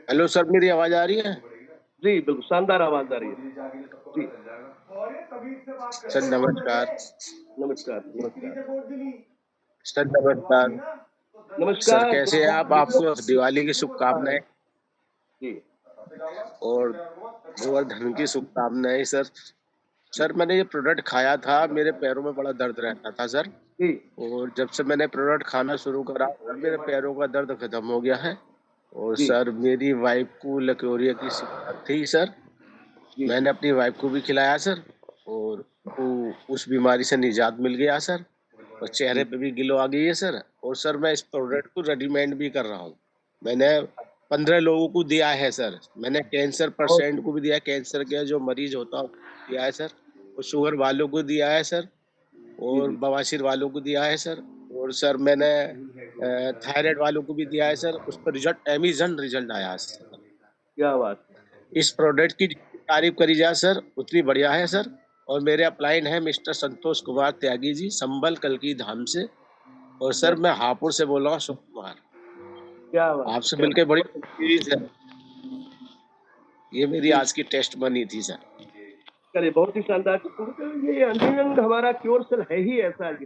हेलो सर, मेरी आवाज आ रही है? जी बिल्कुल, शानदार आवाज आ रही है जी। सर नमस्कार। नमस्कार नमस्कार सर नमस्कार। नमस्कार। सर कैसे हैं आप? आपको दिवाली की शुभकामनाएं जी और गोवर्धन की शुभकामनाएं सर। सर मैंने ये प्रोडक्ट खाया था, मेरे पैरों में बड़ा दर्द रहता था सर, जी और जब से मैंने प्रोडक्ट खाना शुरू करा मेरे पैरों का दर्द खत्म हो गया है। और जी। सर मेरी वाइफ को लकोरिया की शिकायत थी सर, जी मैंने अपनी वाइफ को भी खिलाया सर, और उस बीमारी से निजात मिल गया सर, और चेहरे पे भी ग्लो आ गई है सर। और सर मैं इस प्रोडक्ट को रेकमेंड भी कर रहा हूँ, मैंने 15 लोगों को दिया है सर। मैंने कैंसर पेशेंट को भी दिया है, कैंसर के जो मरीज होता है दिया है सर, और शुगर वालों को दिया है सर, और बवासीर वालों को दिया है सर, और सर मैंने थायराइड वालों को भी दिया है सर। उस पर रिजल्ट अमेजन रिजल्ट आया है सर। क्या बात। इस प्रोडक्ट की तारीफ करी जाए सर उतनी बढ़िया है सर। और मेरे अपलाइन है मिस्टर संतोष कुमार त्यागी जी, संबल कलकी धाम से। और सर मैं हापुड़ से बोल रहा हूँ, अशोक कुमार। क्या बात। आपसे मिलकर बड़ी खुशी है सर। ये मेरी आज की टेस्ट बनी थी सर। चलिए, बहुत ही शानदार। ये अंजन हमारा क्योर सेल है ही ऐसा,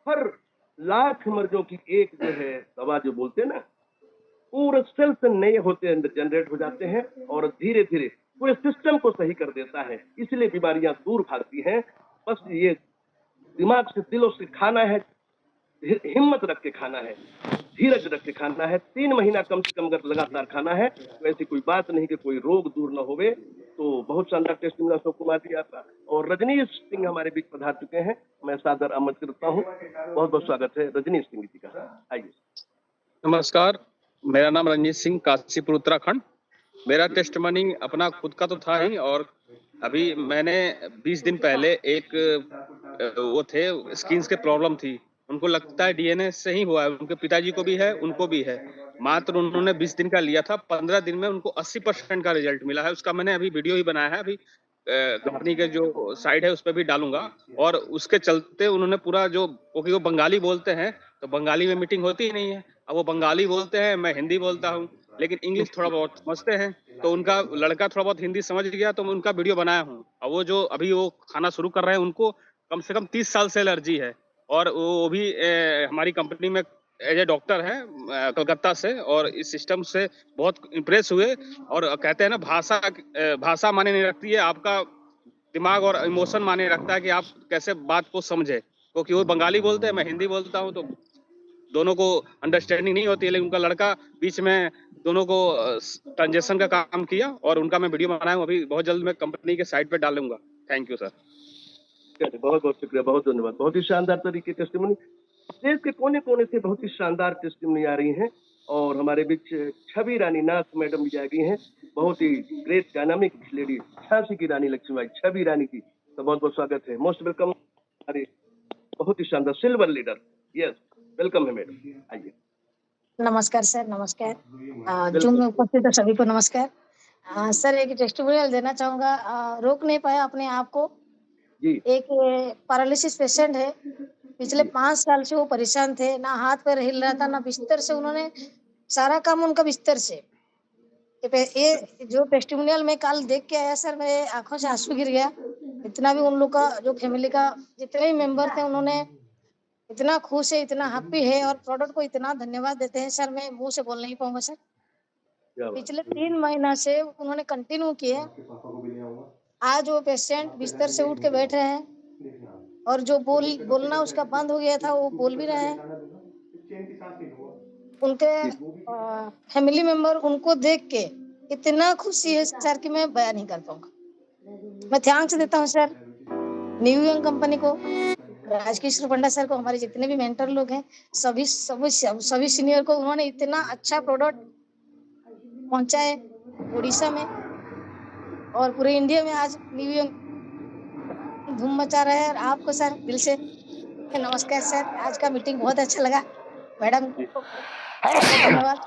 हर लाख मर्जों की एक जो है दवा जो बोलते हैं ना, पूरे सेल से नए होते हैं, जनरेट हो जाते हैं और धीरे धीरे पूरे सिस्टम को सही कर देता है। इसलिए बीमारियां दूर भागती हैं। बस ये दिमाग से, दिलों से खाना है, हिम्मत रख के खाना है, धीरज रख के खाना है। 3 महीना कम से कम अगर लगातार खाना है तो ऐसी कोई बात नहीं कि कोई रोग दूर न होवे। तो बहुत शानदार टेस्ट मिला अशोक कुमार जी आपका। और रजनीश सिंह हमारे बीच पधार चुके हैं, मैं सादर आमंत्रित करता हूँ। बहुत बहुत स्वागत है रजनीश सिंह जी का, आइए। नमस्कार, मेरा नाम रंजीत सिंह, काशीपुर उत्तराखंड। मेरा टेस्टमनी अपना खुद का तो था ही, और अभी मैंने 20 दिन पहले एक वो थे स्किन के प्रॉब्लम थी, उनको लगता है डीएनए से ही हुआ है, उनके पिताजी को भी है, उनको भी है। मात्र उन्होंने 20 दिन का लिया था, 15 दिन में उनको 80% का रिजल्ट मिला है। उसका मैंने अभी वीडियो ही बनाया है, अभी कंपनी के जो साइट है उस पे भी डालूंगा। और उसके चलते उन्होंने पूरा जो, क्योंकि वो बंगाली बोलते हैं तो बंगाली में मीटिंग होती ही नहीं है। अब वो बंगाली बोलते हैं, मैं हिंदी बोलता हूँ, लेकिन इंग्लिश थोड़ा बहुत समझते हैं, तो उनका लड़का थोड़ा बहुत हिंदी समझ गया तो मैं उनका वीडियो बनाया हूँ। और वो जो अभी वो खाना शुरू कर रहे हैं, उनको कम से कम 30 साल से एलर्जी है, और वो भी हमारी कंपनी में एज ए डॉक्टर है कलकत्ता से, और इस सिस्टम से बहुत इम्प्रेस हुए। और कहते हैं ना, भाषा माने नहीं रखती है, आपका दिमाग और इमोशन माने रखता है कि आप कैसे बात को समझे। क्योंकि वो बंगाली बोलते हैं, मैं हिंदी बोलता हूँ, तो दोनों को अंडरस्टैंडिंग नहीं होती है। लेकिन उनका लड़का बीच में दोनों को ट्रांजेक्शन का काम किया, और उनका मैं वीडियो बनाया हूँ, अभी बहुत जल्द मैं कंपनी के साइट पे डालूंगा। Thank you sir. बहुत बहुत शुक्रिया, बहुत धन्यवाद। बहुत ही शानदार तरीके टेस्टिमनी, देश के कोने कोने से बहुत ही शानदार टेस्टिमनी आ रही हैं। और हमारे बीच छवि रानी नाथ मैडम भी आ गई हैं, बहुत ही ग्रेट डायनामिक लेडी, झांसी की रानी लक्ष्मीबाई छवि रानी की, तो बहुत बहुत स्वागत है, मोस्ट वेलकम। हमारे बहुत ही शानदार सिल्वर लीडर, यस वेलकम है मैडम, आइए। नमस्कार सर, नमस्कार। जूम में उपस्थित है सभी को नमस्कार। सर एक टेस्टिमोनियल देना चाहूंगा। रोक नहीं पाया अपने आप को। जी एक पैरालिसिस पेशेंट है, पिछले 5 साल से वो परेशान थे, ना हाथ पैर हिल रहा था, ना बिस्तर से, उन्होंने सारा काम उनका बिस्तर से। ये जो टेस्टिमोनियल में कल देख के आया सर, मेरे आंखों से आंसू गिर गया। इतना भी उन लोग का जो फैमिली का जितने भी मेंबर थे, उन्होंने इतना खुश है, इतना हैप्पी है, और प्रोडक्ट को इतना धन्यवाद देते हैं सर, मैं मुंह से बोल नहीं पाऊंगा सर। क्या बात। पिछले 3 महीना से उन्होंने कंटिन्यू किए। आज वो पेशेंट बिस्तर से उठ के बैठ रहे हैं, और जो बोलना उसका बंद हो गया था, वो बोल भी रहे हैं। उनके फैमिली मेंबर उनको देख के इतना खुशी है सर कि मैं बयान नहीं कर पाऊंगा। मैं थैंक्स देता हूँ सर न्यू यंग कंपनी को, राजकिशोर पंडा सर को, हमारे जितने भी मेंटर लोग हैं, सभी सीनियर को। उन्होंने इतना अच्छा प्रोडक्ट पहुंचाए उड़ीसा में और पूरे इंडिया में। आज न्यू यंग धूम मचा रहे हैं। और आपको सर दिल से नमस्कार सर, आज का मीटिंग बहुत अच्छा लगा। मैडम को धन्यवाद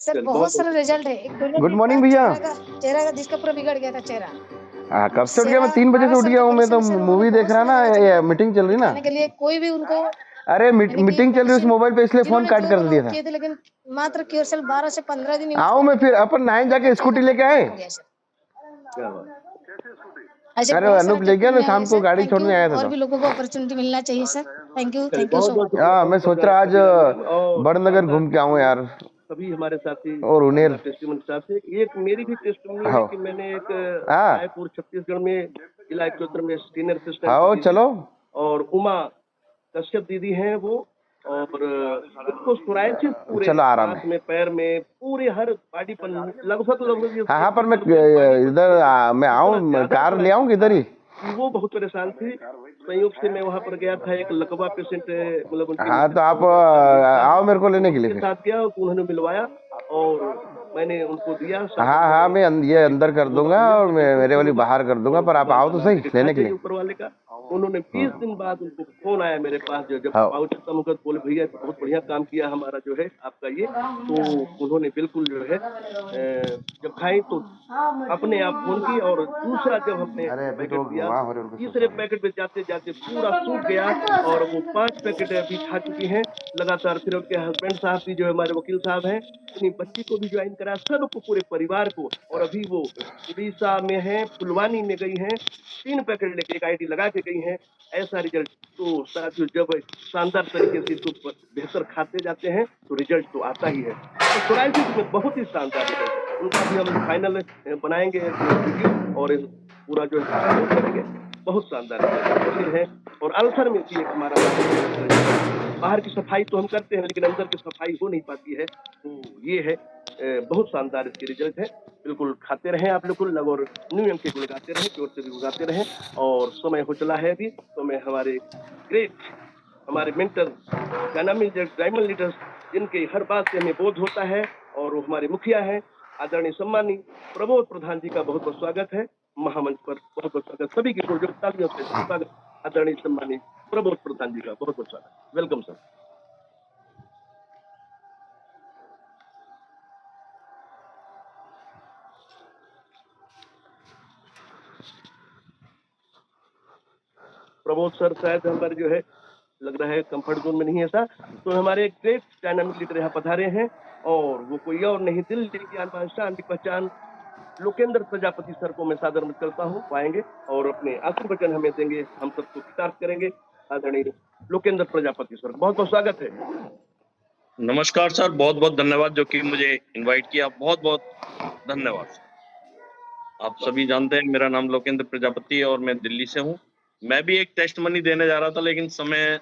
सर। बहुत सारा रिजल्ट है। गुड मॉर्निंग भैया। चेहरा का जिसका पूरा बिगड़ गया था चेहरा, कब से उठ गया? मैं 3 बजे से उठ गया हूँ। मैं तो मूवी देख रहा ना, ये मीटिंग चल रही ना। के लिए कोई भी उनको, अरे मीटिंग चल रही उस मोबाइल पे, इसलिए फोन काट कर दिया था। लेकिन मात्र केवल 12 से 15 दिन आओ, मैं फिर अपन 9 जाके स्कूटी लेके आए। क्या बात। अरे अनूप ले गया ना, शाम को गाड़ी छोड़ने आया था। और भी लोगों को अपॉर्चुनिटी मिलना चाहिए sir. Thank you so much. हाँ, मैं सोच रहा आज बड़नगर घूम के आऊँ यार। सभी हमारे साथी और उन्हें टेस्टिमनी साहब से एक मेरी भी टेस्टिमनी है कि मैंने एक रायपुर छत्तीसगढ़ में जिला एक्चुअल में सीनियर असिस्टेंट। आओ चलो। और उमा कश्यप दीदी हैं वो, और उसको सोराइसिस पूरे चलो आराम हाथ में, पैर में, पूरे हर बॉडी पर लगभग। हाँ, पर मैं इधर मैं आऊँ, कार ले आऊँ इधर ही। वो बहुत परेशान थी, संयोग से मैं वहाँ पर गया था। एक लकवा पेशेंट मतलब, हाँ तो आप आओ मेरे को लेने के लिए। साथ गया, उन्होंने मिलवाया और मैंने उनको दिया। हाँ, मैं ये अंदर कर दूंगा और मेरे वाली बाहर कर दूंगा, पर आप आओ तो सही लेने के लिए। ऊपर वाले का उन्होंने 20 दिन बाद उनको फोन आया मेरे पास, जब पाउच खत्म होकर बोले भैया बहुत बढ़िया काम किया हमारा जो है आपका ये। तो उन्होंने बिल्कुल जो है जब खाई तो अपने आप फोन की, और दूसरा जब हमने पैकेट दिया, तीसरे पैकेट में जाते जाते पूरा सूख गया, और वो 5 पैकेट अभी खा चुकी हैं लगातार। फिर उनके हस्बैंड साहब भी जो है हमारे वकील साहब हैं, अपनी बच्ची को भी ज्वाइन करा, सबको, पूरे परिवार को। और अभी वो उड़ीसा में है, फुलवानी में गई हैं, 3 पैकेट लेके एक आईडी लगा के गई हैं। ऐसा रिजल्ट तो साथियों, जब शानदार तरीके से इसको बेहतर खाते जाते हैं तो रिजल्ट तो आता ही है। तो सोराइसिस में बहुत ही शानदार रिजल्ट है उनका भी। हम फाइनल बनाएंगे वीडियो और पूरा जो है करेंगे। बहुत शानदार है। और अल्सर में भी एक हमारा, बाहर की सफाई तो हम करते हैं लेकिन अंदर की सफाई हो नहीं पाती है, तो ये है बहुत शानदार इसके रिजल्ट है। बिल्कुल खाते रहें आप लोग, और न्यू यंग के लगाते रहें, जोर से भी उगाते रहें। और समय हो चला है अभी, तो मैं हमारे ग्रेट, हमारे मेंटर, डायमंड लीडर्स, जिनके हर बात से हमें बोध होता है, और वो हमारे मुखिया हैं, आदरणीय सम्मानी प्रबोध प्रधान जी का बहुत बहुत स्वागत है महामंच पर। बहुत बहुत स्वागत सभी की जोरदार तालियों से स्वागत आदरणीय सम्मानी प्रबोध प्रधान जी का बहुत बहुत स्वागत। Welcome sir. प्रबोध सर शायद हमारे जो है लग रहा है कंफर्ट जोन में नहीं है ऐसा, तो हमारे एक ग्रेट डायनामिक लीडर यहाँ पधारे हैं और वो कोई और नहीं, दिल की आन शान की पहचान लोकेंद्र प्रजापति सर को मैं सादर मत करता हूँ, पाएंगे और अपने आशीर्वचन हमें देंगे, हम सबको कृतार्थ करेंगे। आदरणीय लोकेंद्र प्रजापति सर, बहुत बहुत स्वागत है। नमस्कार सर, बहुत बहुत धन्यवाद जो कि मुझे इनवाइट किया, बहुत बहुत धन्यवाद। आप सभी जानते हैं मेरा नाम लोकेंद्र प्रजापति है और मैं दिल्ली से हूँ। मैं भी एक टेस्ट मनी देने जा रहा था, लेकिन समय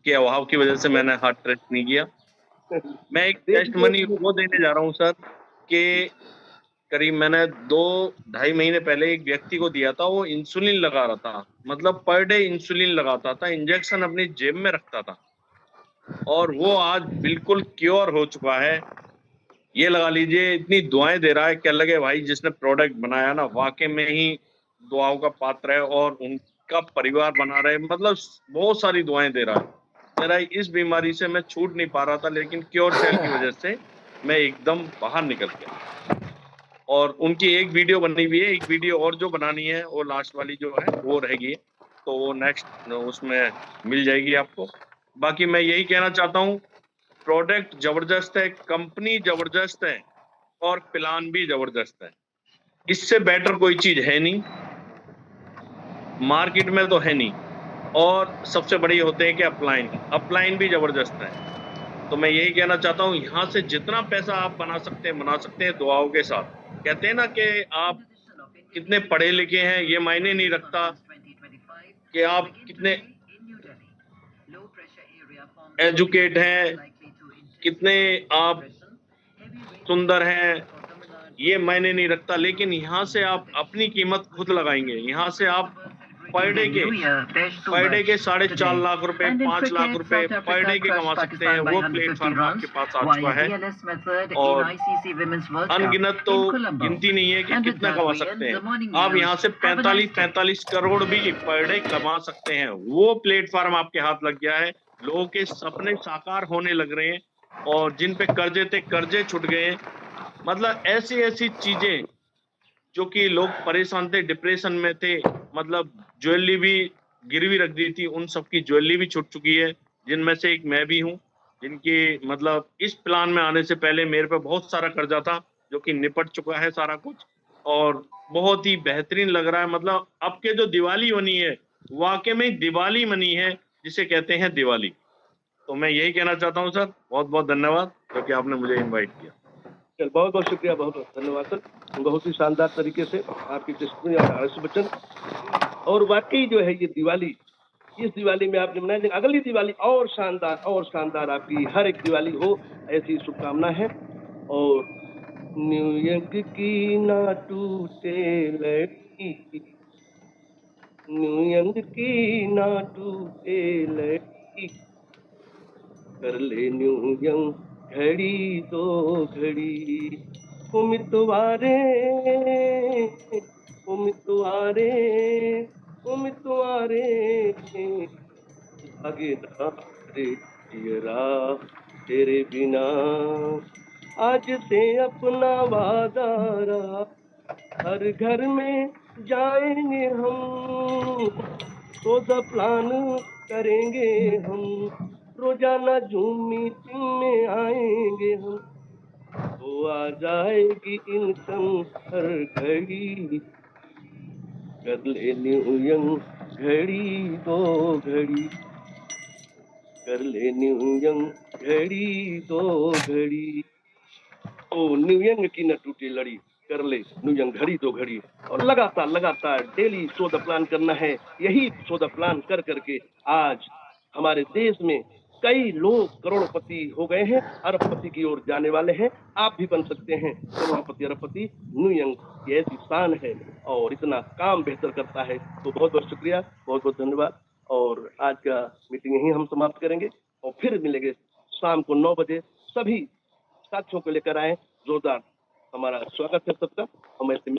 के अभाव की वजह से मैंने हार्ट टेस्ट नहीं किया। मैं एक टेस्ट मनी वो देने जा रहा हूँ सर कि करीब मैंने 2-2.5 महीने पहले एक व्यक्ति को दिया था, वो इंसुलिन लगा रहा था, मतलब पर डे इंसुलिन लगाता था, इंजेक्शन अपनी जेब में रखता था और वो आज बिल्कुल क्योर हो चुका है। ये लगा लीजिए इतनी दुआएं दे रहा है, क्या लगे भाई जिसने प्रोडक्ट बनाया ना वाकई में ही दुआओं का पात्र है और उनका परिवार बना रहे, मतलब बहुत सारी दुआएं दे रहा है। मेरा इस बीमारी से मैं छूट नहीं पा रहा था, लेकिन क्योर सेल की वजह से मैं एकदम बाहर निकल गया। और उनकी एक वीडियो बनी हुई है, एक वीडियो और जो बनानी है वो लास्ट वाली जो है वो रहेगी, तो वो नेक्स्ट उसमें मिल जाएगी आपको। बाकी मैं यही कहना चाहता हूँ, प्रोडक्ट जबरदस्त है, कंपनी जबरदस्त है और प्लान भी जबरदस्त है। इससे बेटर कोई चीज है नहीं, मार्केट में तो है नहीं। और सबसे बड़ी होते हैं कि अपलाइन भी जबरदस्त है। तो मैं यही कहना चाहता हूँ, यहाँ से जितना पैसा आप बना सकते हैं दुआओं के साथ। कहते हैं ना कि आप कितने पढ़े लिखे हैं ये मायने नहीं रखता, कि आप कितने एजुकेट हैं, कितने आप सुंदर हैं, ये मायने नहीं रखता। लेकिन यहाँ से आप अपनी कीमत खुद लगाएंगे। यहाँ से आप पर डे के 4.5 लाख रुपए, 5 लाख रुपए पर डे के कमा सकते हैं। वो प्लेटफॉर्म आपके पास आ चुका है और अनगिनत तो गिनती नहीं है कि कितना कमा सकते हैं। आप यहाँ से 45 करोड़ भी पर डे कमा सकते हैं। वो प्लेटफॉर्म आपके हाथ लग गया है। लोगों के सपने साकार होने लग रहे हैं और जिन पे कर्जे थे कर्जे छूट गए हैं। मतलब ऐसी चीजें जो कि लोग परेशान थे, डिप्रेशन में थे, मतलब ज्वेलरी भी गिरवी रख दी थी, उन सबकी ज्वेलरी भी छूट चुकी है, जिनमें से एक मैं भी हूँ। जिनकी मतलब इस प्लान में आने से पहले मेरे पे बहुत सारा कर्जा था, जो कि निपट चुका है सारा कुछ और बहुत ही बेहतरीन लग रहा है। मतलब अब के जो दिवाली बनी है वाकई में दिवाली बनी है, जिसे कहते हैं दिवाली। तो मैं यही कहना चाहता हूँ सर, बहुत बहुत धन्यवाद क्योंकि आपने मुझे इन्वाइट किया। चल बहुत बहुत शुक्रिया, बहुत बहुत धन्यवाद सर। बहुत ही शानदार तरीके से आपकी टेस्टमनी और आशीर्वचन। और वाकई जो है ये दिवाली, इस दिवाली में आपने मनाया, अगली दिवाली और शानदार आपकी हर एक दिवाली हो, ऐसी शुभकामना है। और न्यूयॉर्क की ना टूटे लड़की, न्यूयॉर्क की ना टूटे लड़की, कर ले न्यूयॉर्क घड़ी तो घड़ी, उम्मीदवारे आगे रे तेरा तेरे बिना आज से अपना वादा रहा, हर घर में जाएंगे हम, तो प्लान करेंगे हम, रोजाना जूम मीटिंग में आएंगे हम, तो आ जाएगी इनकम हर घड़ी, कर ले न्यूयॉर्क घड़ी दो घड़ी, कर ले न्यूयॉर्क घड़ी दो घड़ी। ओ न्यूयॉर्क की न टूटे लड़ी, कर ले न्यूयॉर्क घड़ी दो घड़ी। और लगातार डेली शो द प्लान करना है। यही शो द प्लान कर करके आज हमारे देश में कई लोग करोड़पति हो गए हैं, अरबपति की ओर जाने वाले हैं। आप भी बन सकते हैं करोड़पति, अरबपति। न्यूयॉर्क ये ऐसी शान है और इतना काम बेहतर करता है। तो बहुत बहुत शुक्रिया, बहुत बहुत धन्यवाद। और आज का मीटिंग यहीं हम समाप्त करेंगे और फिर मिलेंगे शाम को 9 बजे। सभी साथियों को लेकर आए, जोरदार हमारा स्वागत है सबका। हम ऐसे